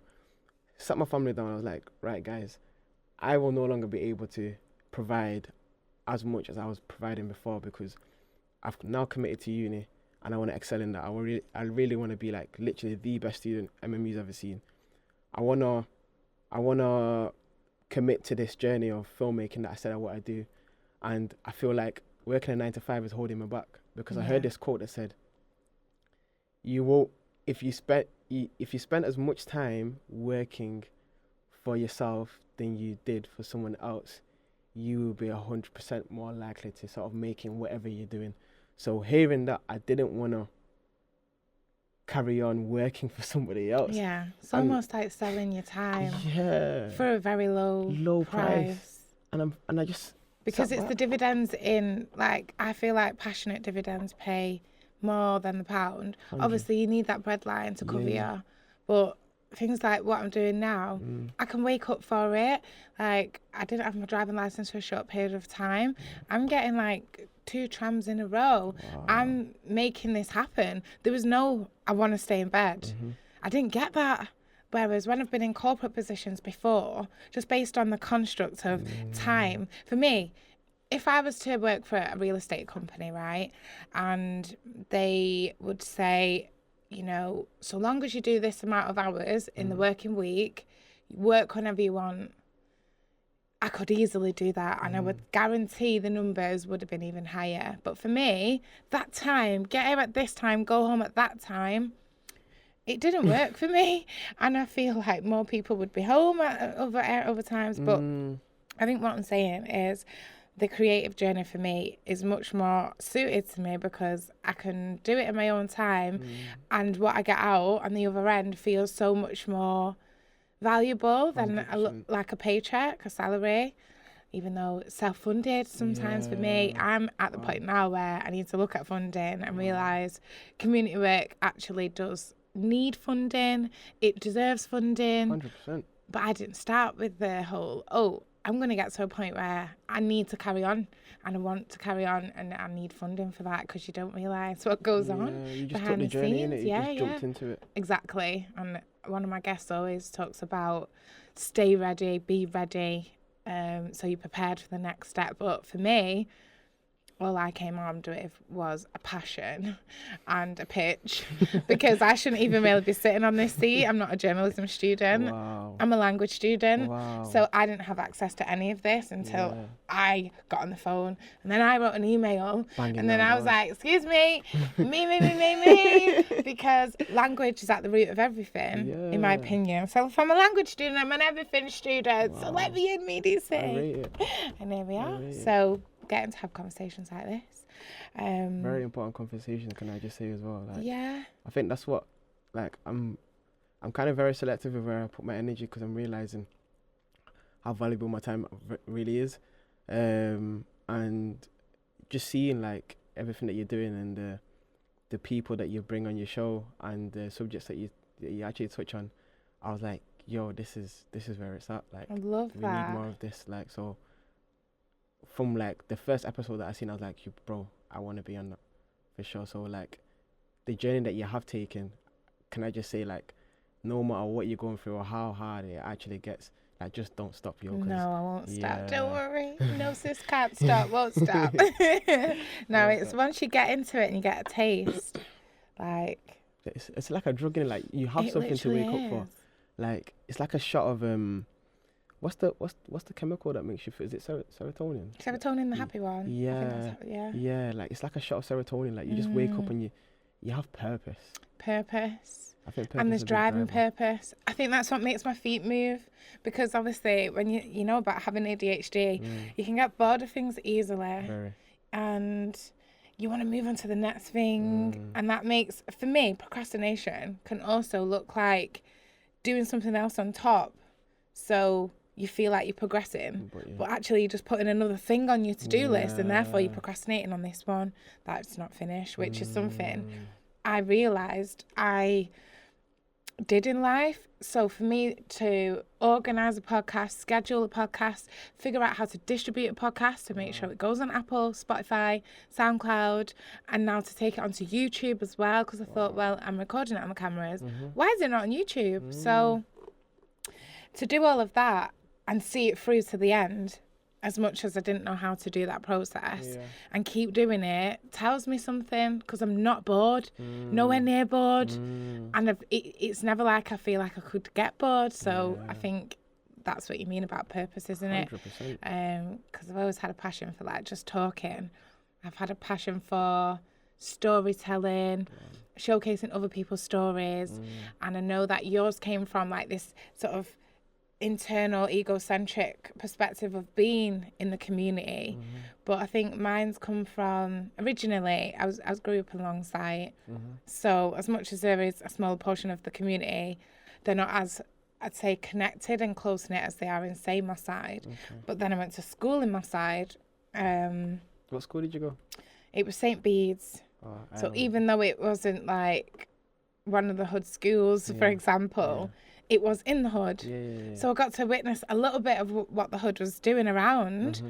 Sat my family down. I was like, right, guys, I will no longer be able to provide as much as I was providing before, because I've now committed to uni and I want to excel in that. I really want to be like literally the best student MMU's ever seen. I wanna commit to this journey of filmmaking that I said I want to do, and I feel like working a 9 to 5 is holding me back, because I heard this quote that said, "You will if you spent as much time working for yourself than you did for someone else, you will be 100% more likely to sort of making whatever you're doing." So hearing that, I didn't want to carry on working for somebody else. Yeah, it's almost like selling your time. Yeah. For a very low price. And I just, because it's the dividends in, like, I feel like passionate dividends pay more than the pound. 100. Obviously, you need that breadline to cover you, but things like what I'm doing now, I can wake up for it. Like, I didn't have my driving license for a short period of time. I'm getting like 2 trams in a row. Wow. I'm making this happen. There was no, I want to stay in bed. I didn't get that. Whereas when I've been in corporate positions before, just based on the construct of time, for me, if I was to work for a real estate company, right, and they would say, you know, so long as you do this amount of hours in the working week, work whenever you want, I could easily do that, and I would guarantee the numbers would have been even higher. But for me, that time, get here at this time, go home at that time, it didn't work for me. And I feel like more people would be home at other times. But I think what I'm saying is the creative journey for me is much more suited to me, because I can do it in my own time, and what I get out on the other end feels so much more valuable than like a paycheck, a salary, even though it's self-funded sometimes. For me, I'm at the point now where I need to look at funding and realise community work actually does need funding. It deserves funding. 100%. But I didn't start with the whole, I'm going to get to a point where I need to carry on, and I want to carry on, and I need funding for that, because you don't realise what goes on you just behind took the the journey, scenes. innit? You just jumped into it. Exactly. And one of my guests always talks about stay ready, be ready, so you're prepared for the next step. But for me, all I came armed with was a passion and a pitch, because I shouldn't even really be sitting on this seat. I'm not a journalism student. Wow. I'm a language student. Wow. So I didn't have access to any of this until I got on the phone, and then I wrote an email, and then I was like, excuse me, me, because language is at the root of everything, in my opinion. So if I'm a language student, I'm an everything student. So let me in, me DC. I rate it. And here we are. So getting to have conversations like this. Very important conversations, can I just say as well? Like, I think that's what, like, I'm kind of very selective with where I put my energy, because I'm realising how valuable my time really is. And just seeing, like, everything that you're doing, and the people that you bring on your show, and the subjects that you actually touch on, I was like, yo, this is where it's at. Like, I love we that. need more of this. Like, so from like the first episode that I seen, I was like, bro, I want to be on that for sure. So like the journey that you have taken, can I just say, like, no matter what you're going through or how hard it actually gets, like, just don't stop, yo. No, I won't stop. Don't worry. No, sis, can't stop. Won't stop. No, it's once you get into it and you get a taste, like, it's like a drug, innit? Like, you have something to wake up for. Like, it's like a shot of what's the chemical that makes you feel? Is it serotonin? Serotonin, the happy one. Yeah. Yeah. Like, it's like a shot of serotonin. Like, you just wake up and you have purpose. I think And there's purpose is a big driving driver. purpose. I think that's what makes my feet move, because obviously when you know about having ADHD, you can get bored of things easily. Very. And you want to move on to the next thing. And that makes, for me, procrastination can also look like doing something else on top. So you feel like you're progressing, but actually you're just putting another thing on your to-do list, and therefore you're procrastinating on this one that's not finished, which is something I realised I did in life. So for me to organise a podcast, schedule a podcast, figure out how to distribute a podcast to make sure it goes on Apple, Spotify, SoundCloud, and now to take it onto YouTube as well, because I thought, well, I'm recording it on the cameras. Why is it not on YouTube? So to do all of that and see it through to the end, as much as I didn't know how to do that process, and keep doing it, tells me something, because I'm not bored, nowhere near bored, and it's never like I feel like I could get bored. So I think that's what you mean about purpose, isn't it? 100%. Because I've always had a passion for like just talking. I've had a passion for storytelling, showcasing other people's stories, and I know that yours came from like this sort of internal egocentric perspective of being in the community, but I think mine's come from, originally I was grew up alongside, so as much as there is a small portion of the community, they're not as, I'd say, connected and close-knit as they are in, say, Moside. But then I went to school in Moside. What school did you go? It was St. Bede's. So even though it wasn't like one of the hood schools, for example, it was in the hood. So I got to witness a little bit of what the hood was doing around,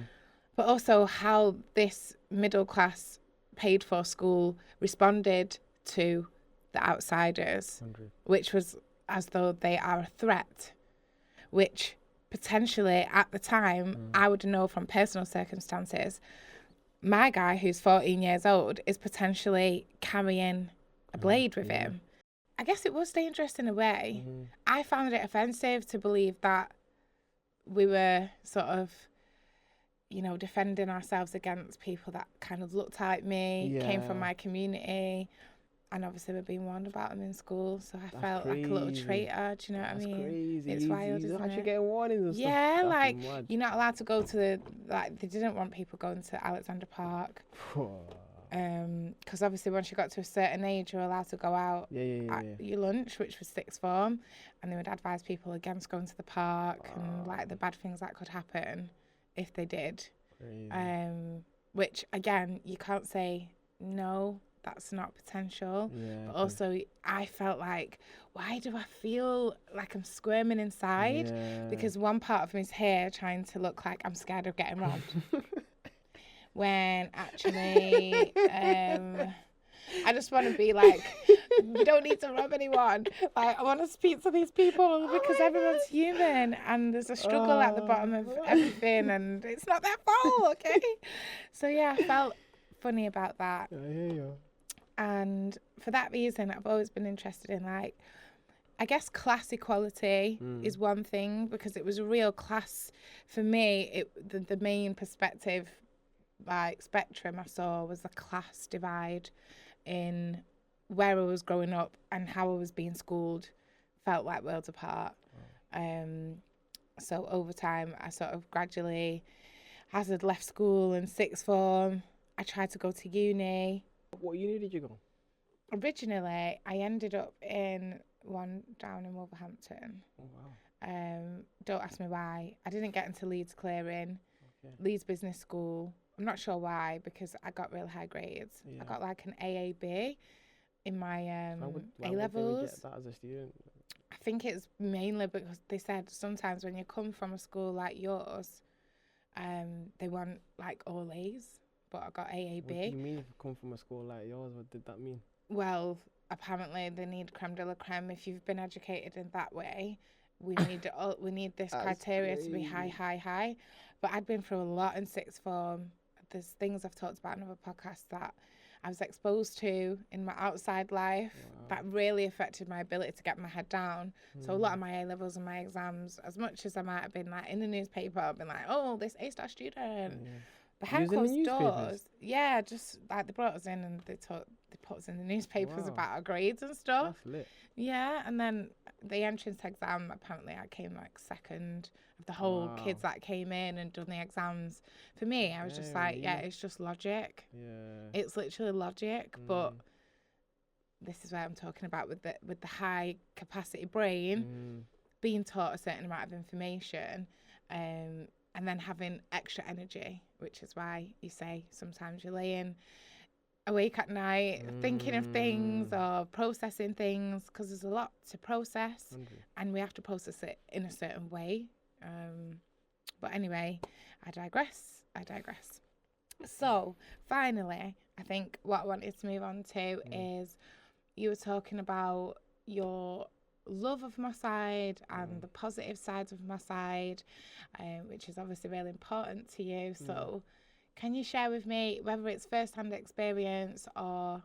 but also how this middle class paid for school responded to the outsiders, which was as though they are a threat, which potentially at the time, I would know from personal circumstances, my guy who's 14 years old is potentially carrying a blade with him. I guess it was dangerous in a way. I found it offensive to believe that we were sort of, you know, defending ourselves against people that kind of looked like me, came from my community, and obviously we're being warned about them in school, so I felt like a little traitor, do you know what I mean? Crazy. It's wild, isn't actually it? getting warnings and stuff. Yeah, That's like, mad. you're not allowed to go to the, like, they didn't want people going to Alexander Park. Because obviously once you got to a certain age, you're allowed to go out at your lunch, which was sixth form, and they would advise people against going to the park and like the bad things that could happen if they did. Which again, you can't say no, that's not potential. But also I felt like, why do I feel like I'm squirming inside? Because one part of me is here trying to look like I'm scared of getting robbed. When actually, I just want to be like, you don't need to rob anyone. Like, I want to speak to these people because everyone's human and there's a struggle at the bottom of everything and it's not their fault, okay? So yeah, I felt funny about that. I hear you. And for that reason, I've always been interested in, like, I guess class equality is one thing, because it was a real class for me. The main perspective, like, spectrum I saw was the class divide in where I was growing up and how I was being schooled felt like worlds apart. So over time, I sort of gradually, as I'd left school in sixth form, I tried to go to uni. What uni did you go? Originally, I ended up in one down in Wolverhampton. Oh, wow. Don't ask me why. I didn't get into Leeds clearing. Leeds Business School. I'm not sure why, because I got really high grades. I got like an AAB in my why A-levels. would they reject that as a student? I think it's mainly because they said sometimes when you come from a school like yours, they want like all A's, but I got AAB. What do you mean if you come from a school like yours? What did that mean? Well, apparently they need creme de la creme. If you've been educated in that way, we need this criteria to be high. But I'd been through a lot in sixth form. There's things I've talked about in other podcasts that I was exposed to in my outside life that really affected my ability to get my head down. So a lot of my A-levels and my exams, as much as I might have been like in the newspaper, I've been like, oh, this A-star student. Behind closed doors, just like they brought us in and they they put us in the newspapers Wow. about our grades and stuff. That's lit. Yeah, and then the entrance exam, apparently I came like second of the whole kids that came in and done the exams. For me, I was just like, yeah, it's just logic. Yeah. It's literally logic, but this is where I'm talking about with the high capacity brain being taught a certain amount of information, and then having extra energy, which is why you say sometimes you're laying awake at night thinking of things or processing things, because there's a lot to process and we have to process it in a certain way. But anyway, I digress. So finally, I think what I wanted to move on to is you were talking about your love of Moside and the positive sides of Moside, which is obviously really important to you. So can you share with me, whether it's first-hand experience or,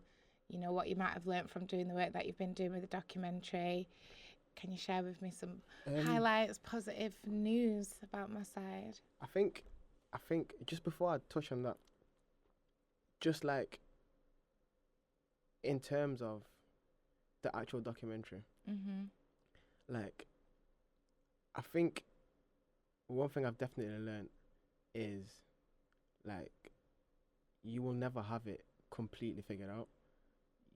you know, what you might have learnt from doing the work that you've been doing with the documentary, can you share with me some highlights, positive news about Moside? I think just before I touch on that, just like in terms of the actual documentary, like I think one thing I've definitely learned is like you will never have it completely figured out.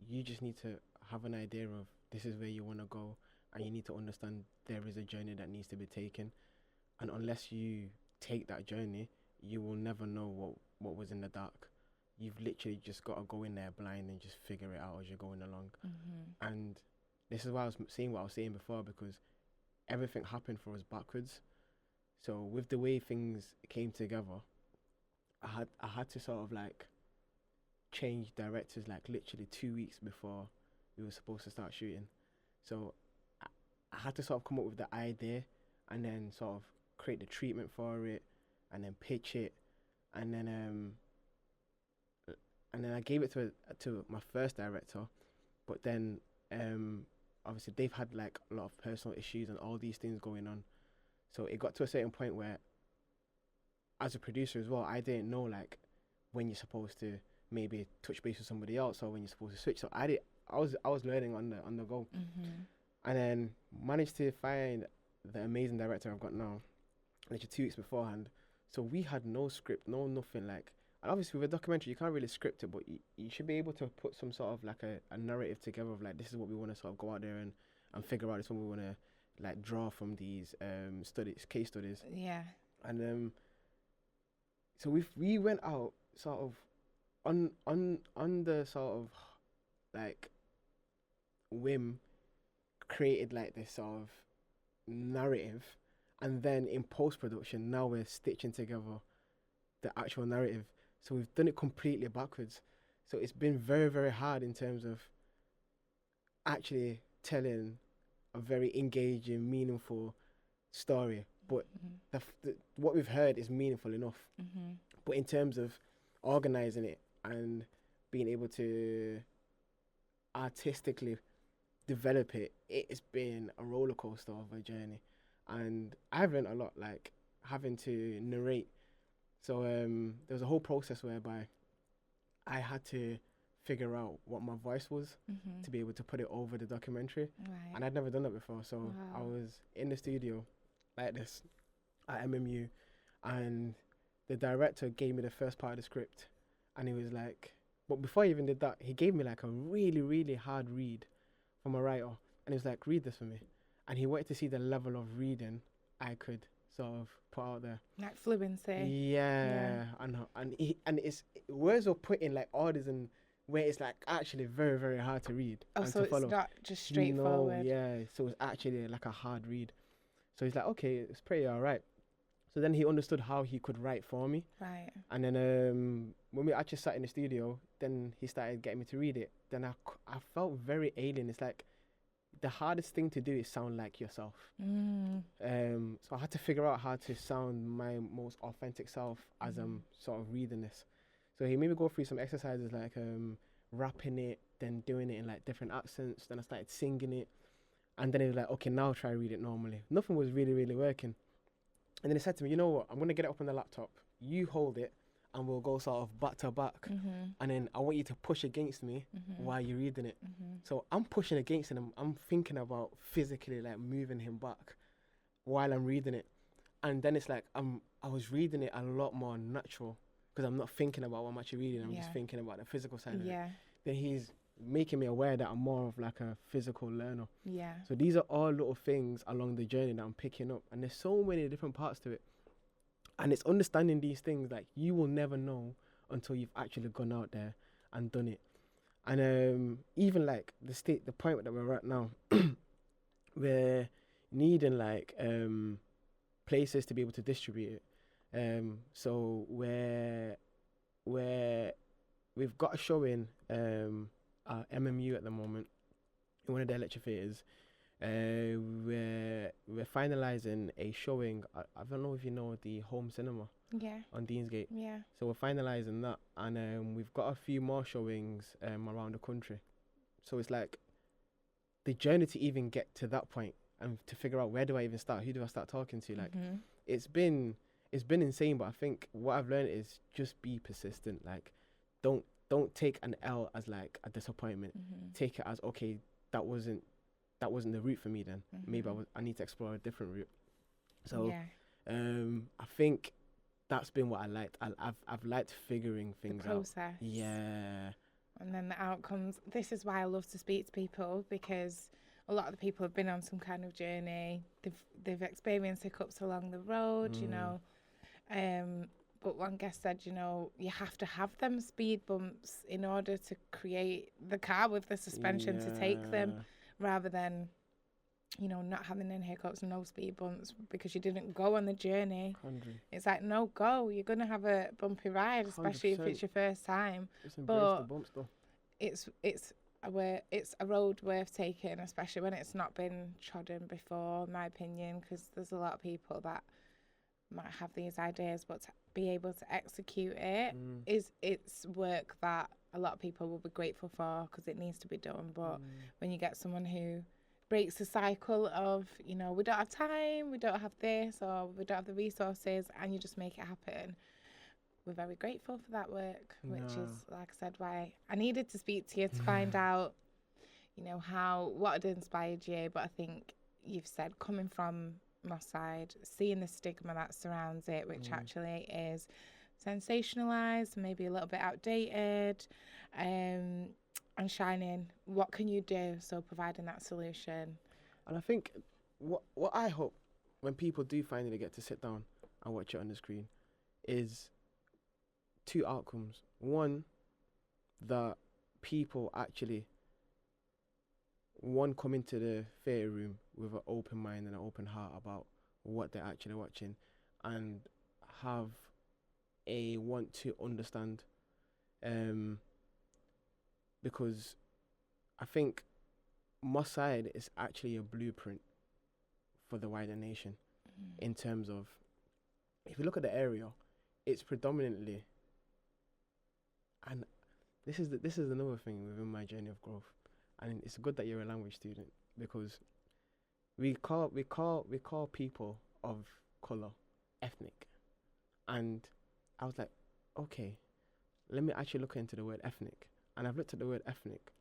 You just need to have an idea of this is where you want to go, and you need to understand there is a journey that needs to be taken, and unless you take that journey, you will never know what was in the dark. You've literally just got to go in there blind and just figure it out as you're going along. And this is why I was saying what I was saying before, because everything happened for us backwards. So with the way things came together, I had to sort of like change directors like literally 2 weeks before we were supposed to start shooting. So I had to sort of come up with the idea and then sort of create the treatment for it and then pitch it, and then I gave it to my first director, but then obviously they've had like a lot of personal issues and all these things going on. So it got to a certain point where, as a producer as well, I didn't know like when you're supposed to maybe touch base with somebody else or when you're supposed to switch. So I was learning on the go, and then managed to find the amazing director I've got now, literally 2 weeks beforehand. So we had no script, no nothing like. And obviously with a documentary, you can't really script it, but you should be able to put some sort of like a narrative together of like, this is what we want to sort of go out there and figure out. This is what we want to like draw from these case studies. Yeah. And so we went out sort of on the sort of like whim, created like this sort of narrative, and then in post-production now we're stitching together the actual narrative. So we've done it completely backwards. So it's been very, very hard in terms of actually telling a very engaging, meaningful story. But what we've heard is meaningful enough. But in terms of organizing it and being able to artistically develop it, it's been a roller coaster of a journey. And I've learned a lot, like having to narrate. So there was a whole process whereby I had to figure out what my voice was to be able to put it over the documentary. Right. And I'd never done that before. So I was in the studio like this at MMU, and the director gave me the first part of the script, and he was like, but before he even did that, he gave me like a really, really hard read from a writer, and he was like, read this for me. And he wanted to see the level of reading I could sort of put out there. Like fluency. Yeah. And it's words were put in like orders and where it's like actually very, very hard to read. Oh, and so to follow. it's not just straightforward. No, yeah. So it's actually like a hard read. So he's like, okay, it's pretty all right. So then he understood how he could write for me. Right. And then when we actually sat in the studio, then he started getting me to read it. Then I felt very alien. It's like the hardest thing to do is sound like yourself. So I had to figure out how to sound my most authentic self as I'm sort of reading this. So he made me go through some exercises like rapping it, then doing it in like different accents. Then I started singing it. And then he was like, okay, now try read it normally. Nothing was really, really working. And then he said to me, you know what, I'm going to get it up on the laptop. You hold it. and we'll go sort of back to back, and then I want you to push against me while you're reading it. So I'm pushing against him. I'm thinking about physically like moving him back while I'm reading it, and then it's like I was reading it a lot more natural because I'm not thinking about what I'm actually reading. I'm just thinking about the physical side of it. Then he's making me aware that I'm more of like a physical learner. So these are all little things along the journey that I'm picking up, and there's so many different parts to it. And it's understanding these things like you will never know until you've actually gone out there and done it. And even like the point that we're at now, we're needing like places to be able to distribute it. So we've got a showing at MMU at the moment in one of their lecture theatres. We're finalising a showing. I don't know if you know the home cinema on Deansgate. So we're finalising that, and we've got a few more showings around the country. So it's like the journey to even get to that point and to figure out where do I even start, who do I start talking to, like it's been insane. But I think what I've learned is just be persistent. Like don't take an L as like a disappointment. Take it as, okay, that wasn't the route for me then. Maybe I need to explore a different route. So I think that's been what I liked. I've liked figuring things out. The process. Yeah. And then the outcomes. This is why I love to speak to people, because a lot of the people have been on some kind of journey. They've experienced hiccups along the road, you know. But one guest said, you know, you have to have them speed bumps in order to create the car with the suspension to take them, rather than, you know, not having any hiccups and no speed bumps because you didn't go on the journey. 100. It's like, no, go. You're going to have a bumpy ride, especially 100%. If it's your first time. Just embrace the bumps, though. It's a road worth taking, especially when it's not been trodden before, in my opinion, because there's a lot of people that might have these ideas, but to be able to execute it it's work that a lot of people will be grateful for, because it needs to be done. But when you get someone who breaks the cycle of, you know, we don't have time, we don't have this, or we don't have the resources, and you just make it happen, we're very grateful for that work, which is, like I said, why I needed to speak to you to find out, you know, what had inspired you. But I think you've said, coming from Moside, seeing the stigma that surrounds it, which actually is sensationalized, maybe a little bit outdated, and shining, what can you do? So providing that solution. And I think what I hope when people do finally get to sit down and watch it on the screen is two outcomes. One, that people actually come into the theatre room with an open mind and an open heart about what they're actually watching, and have a want to understand, because I think Moside is actually a blueprint for the wider nation in terms of, if you look at the area, it's predominantly, and this is another thing within my journey of growth. And it's good that you're a language student, because we call people of colour ethnic. And I was like, okay, let me actually look into the word ethnic. And I've looked at the word ethnic,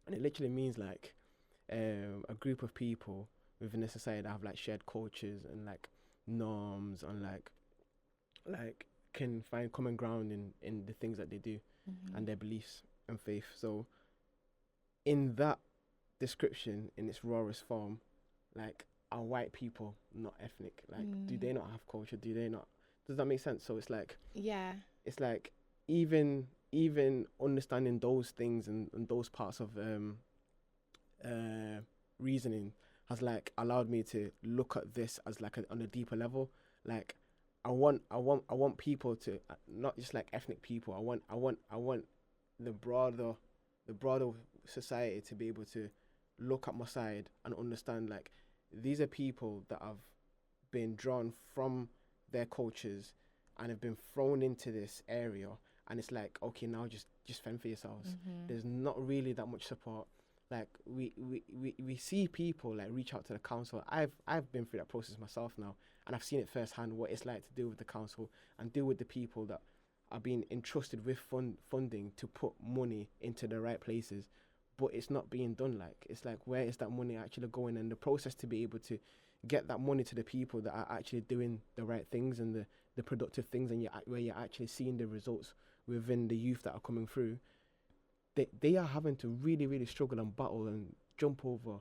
and it literally means like a group of people within a society that have like shared cultures and like norms, and like can find common ground in the things that they do and their beliefs and faith. So in that description, in its rawest form, like, are white people not ethnic? Like, do they not have culture? Do they not? Does that make sense? So it's like, it's like even understanding those things and those parts of reasoning has like allowed me to look at this as like on a deeper level. Like, I want people to not just like ethnic people. I want the broader society to be able to look at Moside and understand, like, these are people that have been drawn from their cultures and have been thrown into this area, and it's like, okay, now just fend for yourselves. There's not really that much support. Like, we see people like reach out to the council. I've been through that process myself now, and I've seen it firsthand what it's like to deal with the council and deal with the people that are being entrusted with funding to put money into the right places, but it's not being done. Like, it's like, where is that money actually going? And the process to be able to get that money to the people that are actually doing the right things and the productive things, and where you're actually seeing the results within the youth that are coming through, they are having to really, really struggle and battle and jump over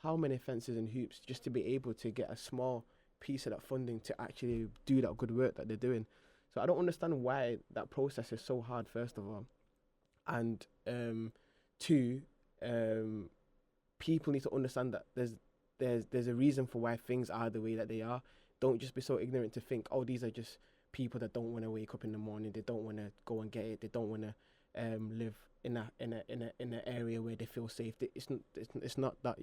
how many fences and hoops just to be able to get a small piece of that funding to actually do that good work that they're doing. So I don't understand why that process is so hard, first of all. And two, people need to understand that there's a reason for why things are the way that they are. Don't just be so ignorant to think, oh, these are just people that don't want to wake up in the morning. They don't want to go and get it. They don't want to live in a area where they feel safe. It's not that,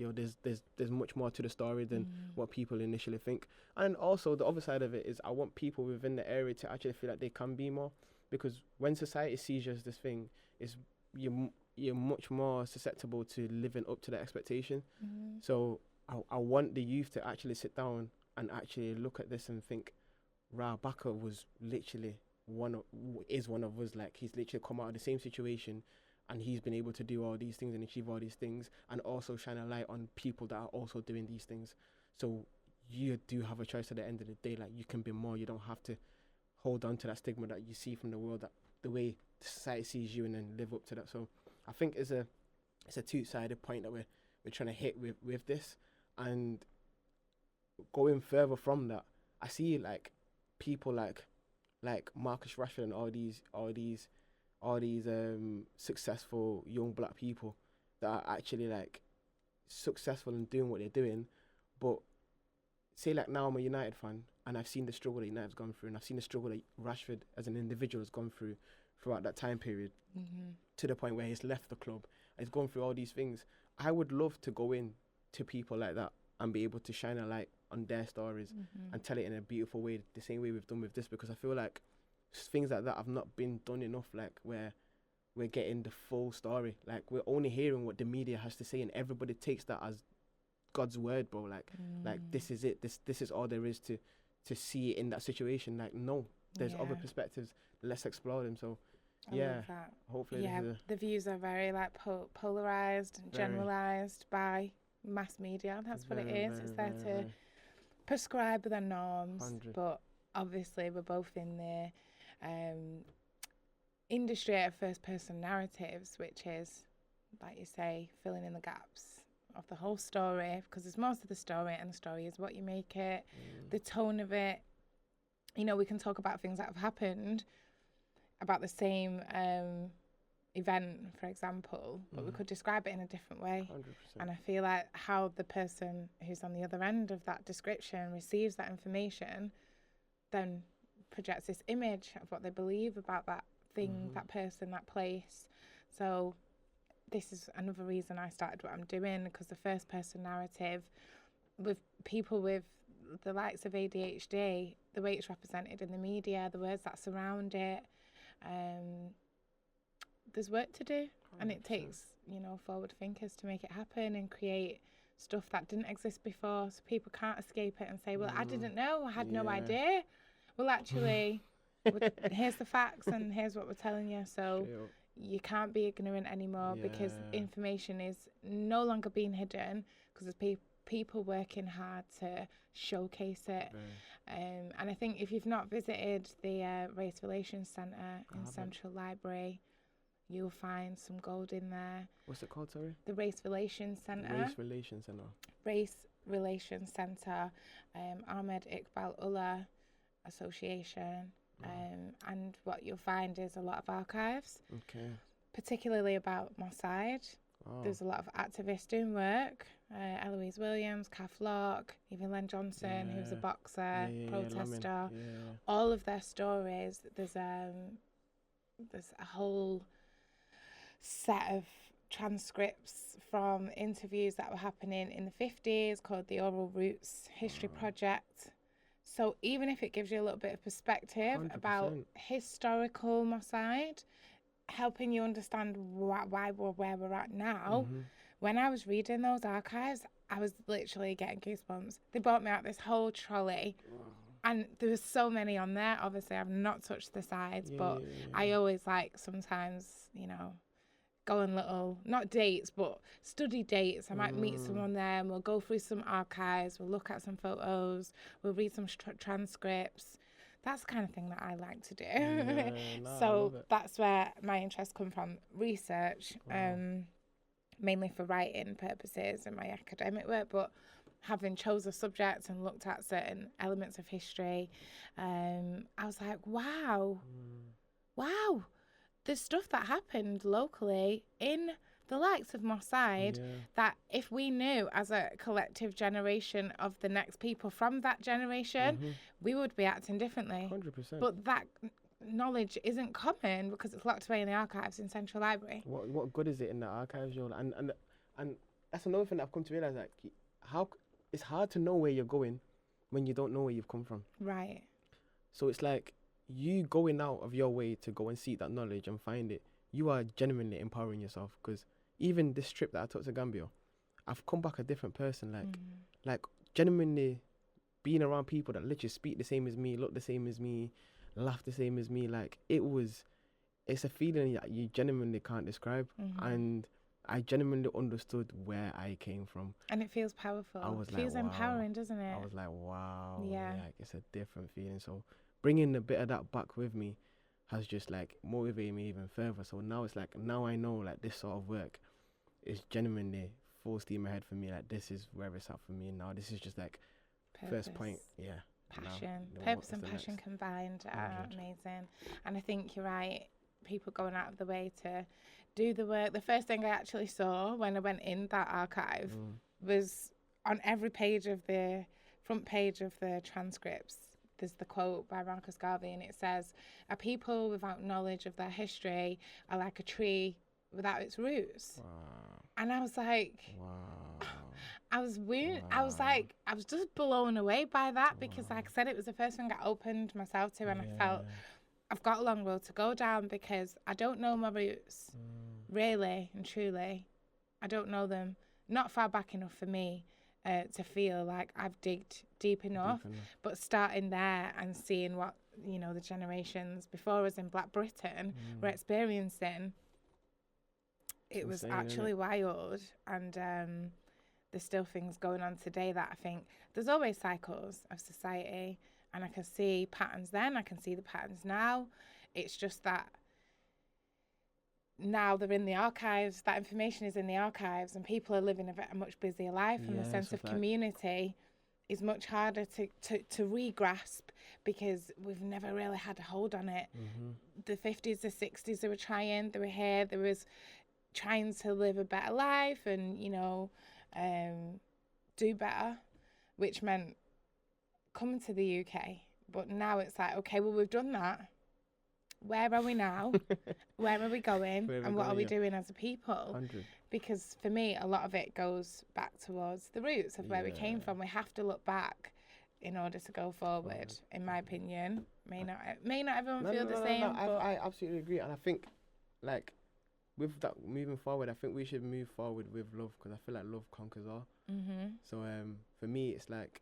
there's much more to the story than what people initially think. And also the other side of it is, I want people within the area to actually feel like they can be more, because when society sees you as this thing, is you're much more susceptible to living up to that expectation. So I want the youth to actually sit down and actually look at this and think, Ra Baka was literally one of us. Like, he's literally come out of the same situation, and he's been able to do all these things and achieve all these things, and also shine a light on people that are also doing these things. So you do have a choice at the end of the day. Like, you can be more. You don't have to hold on to that stigma that you see from the world, that the way society sees you, and then live up to that. So I think it's a two-sided point that we're trying to hit with this. And going further from that, I see like people like Marcus Rashford and all these successful young black people that are actually like successful in doing what they're doing. But say like, now I'm a United fan, and I've seen the struggle that United's gone through, and I've seen the struggle that Rashford as an individual has gone through throughout that time period, to the point where he's left the club. He's gone through all these things. I would love to go in to people like that and be able to shine a light on their stories and tell it in a beautiful way, the same way we've done with this, because I feel like things like that have not been done enough, like where we're getting the full story. Like, we're only hearing what the media has to say, and everybody takes that as God's word, bro. Like this is it. This is all there is to see in that situation. Like, no, there's other perspectives. Let's explore them. So I love that. Hopefully, the views are very like polarized and generalized by mass media. That's what it is. It's there to prescribe the norms. 100. But obviously, we're both in the industry of first-person narratives, which is, like you say, filling in the gaps of the whole story, because there's most of the story, and the story is what you make it, the tone of it. You know, we can talk about things that have happened, about the same event, for example, but we could describe it in a different way. 100%. And I feel like how the person who's on the other end of that description receives that information then projects this image of what they believe about that thing, that person, that place. So this is another reason I started what I'm doing, because the first person narrative with people with the likes of ADHD, the way it's represented in the media, the words that surround it, there's work to do. 100%. And it takes, forward thinkers to make it happen and create stuff that didn't exist before, so people can't escape it and say, well, I didn't know, I had no idea. Well, actually, here's the facts and here's what we're telling you. So you can't be ignorant anymore, because information is no longer being hidden, because there's people working hard to showcase it. And I think if you've not visited the Race Relations Centre in Central Library, you'll find some gold in there. What's it called, sorry? The Race Relations Centre. Race Relations Centre. Race Relations Centre, Ahmed Iqbal Ullah Association. And what you'll find is a lot of archives, particularly about Moside. There's a lot of activists doing work, Eloise Williams, Kath Locke, even Len Johnson, who's a boxer, protester. All of their stories, there's a whole set of transcripts from interviews that were happening in the 50s called the Oral Roots History Project. So even if it gives you a little bit of perspective 100%. about historical Moside, helping you understand why we're where we're at now, when I was reading those archives, I was literally getting goosebumps. They brought me out this whole trolley. And there was so many on there. Obviously, I've not touched the sides, but I always like sometimes, you know, go on little, not dates, but study dates. I might meet someone there and we'll go through some archives, we'll look at some photos, we'll read some transcripts. That's the kind of thing that I like to do. So that's where my interests come from, research, mainly for writing purposes and my academic work, but having chose a subject and looked at certain elements of history, I was like, wow, the stuff that happened locally in the likes of Moside, that if we knew as a collective generation of the next people from that generation, we would be acting differently. 100%. But that knowledge isn't common because it's locked away in the archives in Central Library. What good is it in the archives, yo? And that's another thing that I've come to realize, like, how it's hard to know where you're going when you don't know where you've come from. Right. So it's like you going out of your way to go and seek that knowledge and find it. You are genuinely empowering yourself, because even this trip that I took to Gambia, I've come back a different person. Like genuinely being around people that literally speak the same as me, look the same as me, laugh the same as me. Like it's a feeling that you genuinely can't describe. And I genuinely understood where I came from. And it feels powerful. It feels empowering, doesn't it? I was like, wow. Yeah. Like, it's a different feeling. So bringing a bit of that back with me has just like motivated me even further. So now it's like, now I know like this sort of work is genuinely full steam ahead for me. Like, this is where it's at for me now. This is just like first point. Yeah. Passion. Purpose and passion combined are amazing. And I think you're right. People going out of the way to do the work. The first thing I actually saw when I went in that archive was on every page of the front page of the transcripts, there's the quote by Marcus Garvey, and it says, "A people without knowledge of their history are like a tree without its roots." Wow. And I was like, wow. I was weird. Wow. I was just blown away by that because, like I said, it was the first thing I opened myself to, and I felt I've got a long road to go down because I don't know my roots, really and truly. I don't know them, not far back enough for me to feel like I've digged deep enough. But starting there and seeing what, you know, the generations before us in Black Britain were experiencing, it was actually wild. And there's still things going on today that I think there's always cycles of society. And I can see patterns then, I can see the patterns now. It's just that now they're in the archives, that information is in the archives, and people are living a much busier life, and the sense of community is much harder to re-grasp because we've never really had a hold on it. The 50s, the 60s, they were here, there was trying to live a better life and, you know, do better, which meant coming to the UK. But now it's like, okay, well, we've done that. Where are we now? Where are we going? And what are we doing as a people? 100. Because for me, a lot of it goes back towards the roots of where we came from. We have to look back in order to go forward, in my opinion. May not everyone feel the same. No. I absolutely agree. And I think, like, with that moving forward, I think we should move forward with love, because I feel like love conquers all. So for me, it's like,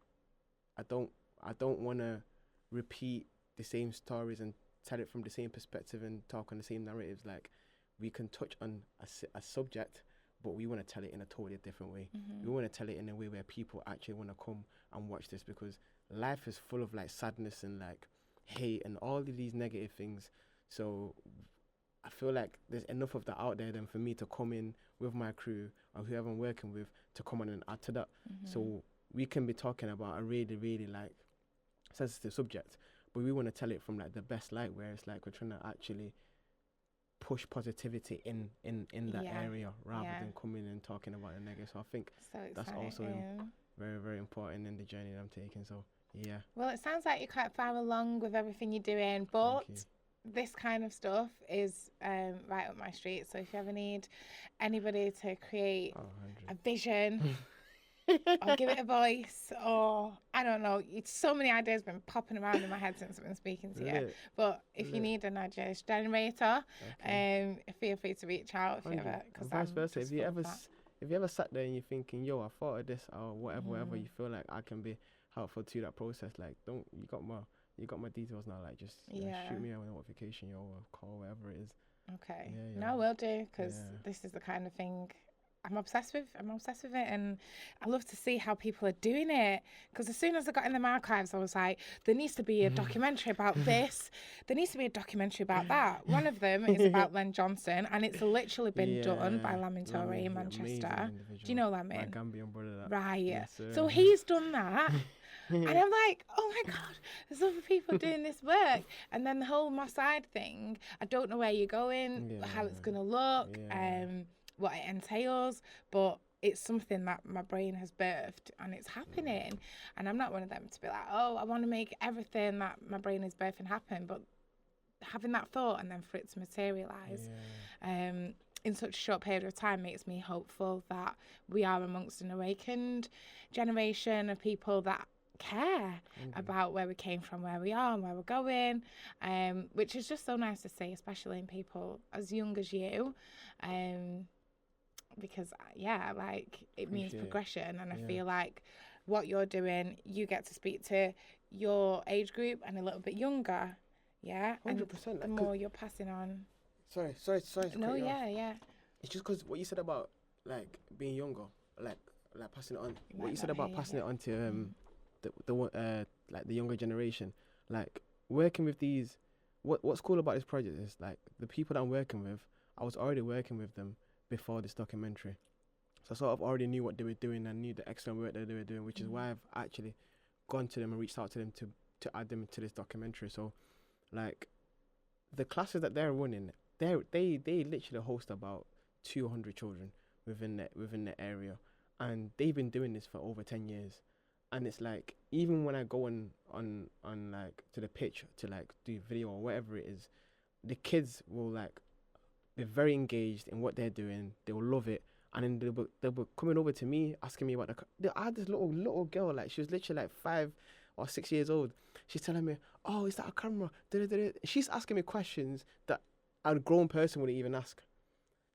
I don't want to repeat the same stories and tell it from the same perspective and talk on the same narratives. Like, we can touch on a subject, but we want to tell it in a totally different way. We want to tell it in a way where people actually want to come and watch this, because life is full of like sadness and like hate and all of these negative things. So I feel like there's enough of that out there than for me to come in with my crew or whoever I'm working with to come on and add to that. So we can be talking about a really, really like sensitive subject, but we want to tell it from like the best light, where it's like we're trying to actually push positivity in that area rather than coming and talking about the negative. So I think that's also very, very important in the journey that I'm taking. So yeah. Well, it sounds like you're quite far along with everything you're doing, but this kind of stuff is right up my street. So if you ever need anybody to create a vision or give it a voice, or I don't know, it's so many ideas been popping around in my head since I've been speaking to you. But if you need an idea generator, feel free to reach out if you ever. And vice versa, if you ever sat there and you're thinking, yo, I thought of this or whatever you feel like I can be helpful to that process. Like, you got my details now. Like, just shoot me a notification, or call, whatever it is. Okay. Yeah. No, I will do, because this is the kind of thing I'm obsessed with it, and I love to see how people are doing it, because as soon as I got in them archives, I was like, there needs to be a documentary about this, there needs to be a documentary about that. One of them is about Len Johnson, and it's literally been done by Lamin Torre in Manchester. Do you know Lamin? My Gambian brother. That. Right. Yes, so he's done that. And I'm like, oh my God, there's other people doing this work. And then the whole Mosside thing, I don't know where you're going, how it's going to look, what it entails, but it's something that my brain has birthed, and it's happening. And I'm not one of them to be like, oh, I want to make everything that my brain is birthing happen, but having that thought and then for it to materialise in such a short period of time makes me hopeful that we are amongst an awakened generation of people that care about where we came from, where we are, and where we're going, which is just so nice to see, especially in people as young as you, because like it means progression, and I feel like what you're doing, you get to speak to your age group and a little bit younger, 100%. And the more you're passing on. Sorry. No, yeah. It's just because what you said about like being younger, like passing it on. What you said about passing it on to like the younger generation, like working with these. What's cool about this project is like the people that I'm working with, I was already working with them before this documentary, so I sort of already knew what they were doing and knew the excellent work that they were doing, which is why I've actually gone to them and reached out to them to add them to this documentary. So like the classes that they're running, they literally host about 200 children within the area, and they've been doing this for over 10 years. And it's like, even when I go on like to the pitch to like do video or whatever it is, the kids will like be very engaged in what they're doing. They will love it, and then they'll be coming over to me asking me about I had this little girl, like she was literally like 5 or 6 years old. She's telling me, "Oh, is that a camera?" She's asking me questions that a grown person wouldn't even ask,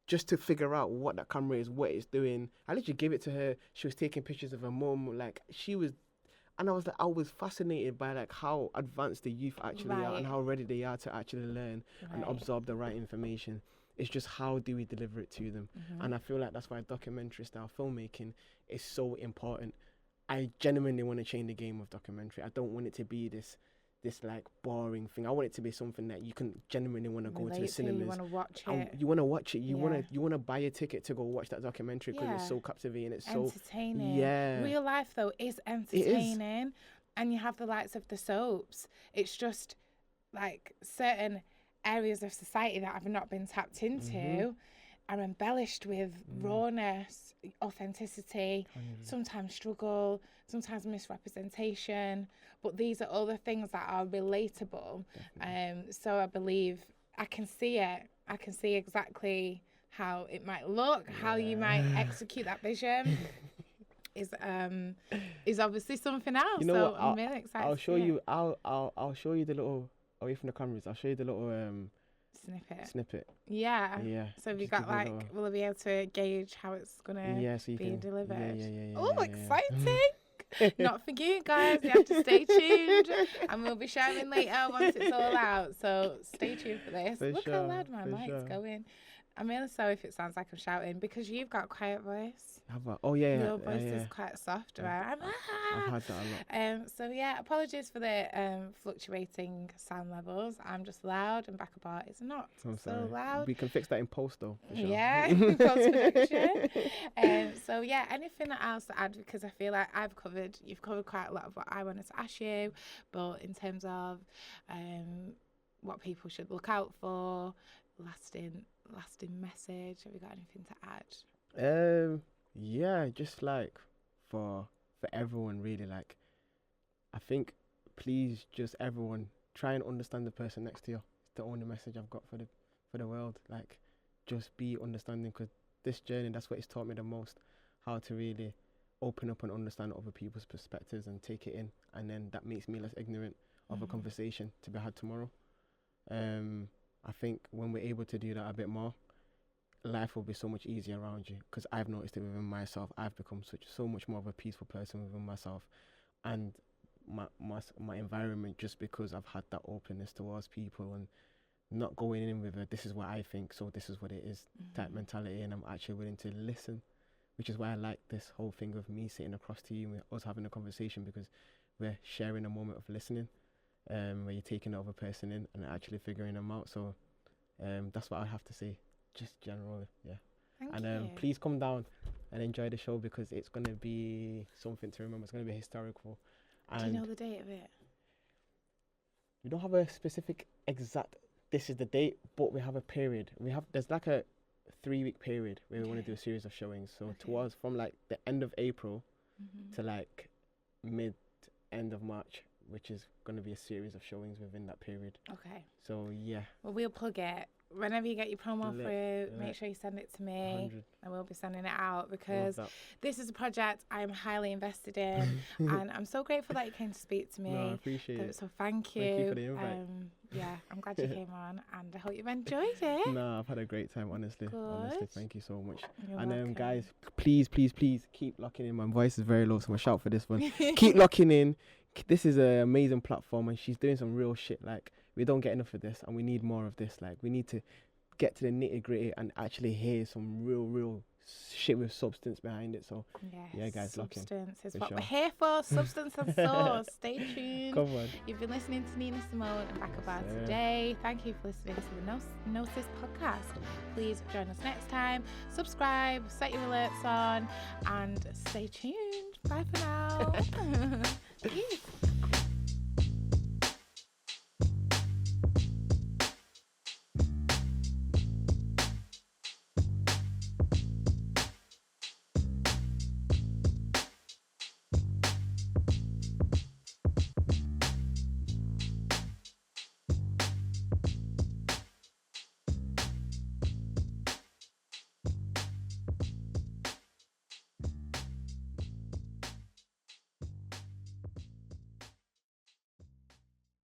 just to figure out what that camera is, what it's doing. I literally gave it to her. She was taking pictures of her mum, like she was, and I was fascinated by like how advanced the youth actually are and how ready they are to actually learn and absorb the right information. It's just how do we deliver it to them? And I feel like that's why documentary style filmmaking is so important. I genuinely want to change the game of documentary. I don't want it to be this like boring thing. I want it to be something that you can genuinely want to go to the cinemas. You want to watch it. You want to watch it. You want to buy a ticket to go watch that documentary because it's so captivating. It's entertaining. So real life though is entertaining, and you have the likes of the soaps. It's just like certain areas of society that have not been tapped into are embellished with rawness, authenticity, sometimes struggle, sometimes misrepresentation, but these are all the things that are relatable. So I believe I can see it. I can see exactly how it might look, how you might execute that vision. Is obviously something else. You know so what? I'm really excited. I'll show you. I'll show you the little, away from the cameras. I'll show you the little snippet. Yeah. So have you got like, will I be able to gauge how it's gonna be delivered? Yeah. Oh, exciting! Not for you guys. You have to stay tuned, and we'll be sharing later once it's all out. So stay tuned for this. Look how loud my mic's going. I'm really sorry if it sounds like I'm shouting because you've got a quiet voice. Your voice is quite soft, right? I've had that a lot. So apologies for the fluctuating sound levels. I'm just loud, and back apart it's not so loud. We can fix that in post though. For sure. Yeah, in post production. So anything else to add, because I feel like you've covered quite a lot of what I wanted to ask you, but in terms of what people should look out for, lasting message, have you got anything to add? Just like for everyone really, like I think please just everyone try and understand the person next to you. It's the only message I've got for the world. Like just be understanding, because this journey, that's what it's taught me the most, how to really open up and understand other people's perspectives and take it in, and then that makes me less ignorant of a conversation to be had tomorrow. I think when we're able to do that a bit more, life will be so much easier around you, because I've noticed it within myself. I've become so much more of a peaceful person within myself, and my environment, just because I've had that openness towards people and not going in with a this is what I think, so this is what it is type mentality, and I'm actually willing to listen, which is why I like this whole thing of me sitting across to you and us having a conversation, because we're sharing a moment of listening, where you're taking the other person in and actually figuring them out. So that's what I have to say, just generally. Yeah. Thank you. Please come down and enjoy the show, because it's going to be something to remember. It's going to be historical. And do you know the date of it? We don't have a specific exact this is the date, but we have a period. There's like a 3-week period where we want to do a series of showings. So towards from like the end of April to like end of March, which is going to be a series of showings within that period. Okay. So yeah. Well, we'll plug it. Whenever you get your promo through, make sure you send it to me. 100. I will be sending it out, because this is a project I'm highly invested in, and I'm so grateful that you came to speak to me. No, I appreciate it. So thank you. Thank you for the invite. Yeah, I'm glad you came on, and I hope you've enjoyed it. No, I've had a great time, honestly. Good. Honestly, thank you so much. You're and welcome. guys, please keep locking in. My voice is very low, so I'm gonna shout for this one. Keep locking in. This is an amazing platform, and she's doing some real shit. Like, we don't get enough of this, and we need more of this. Like, we need to get to the nitty gritty and actually hear some real shit with substance behind it. So yeah, guys, lock in. Substance is what we're here for. Substance and source. Stay tuned. Come on. You've been listening to Nina Simone and Back About today. Thank you for listening to the Gnosis podcast. Please join us next time. Subscribe, set your alerts on, and stay tuned. Bye for now. Peace.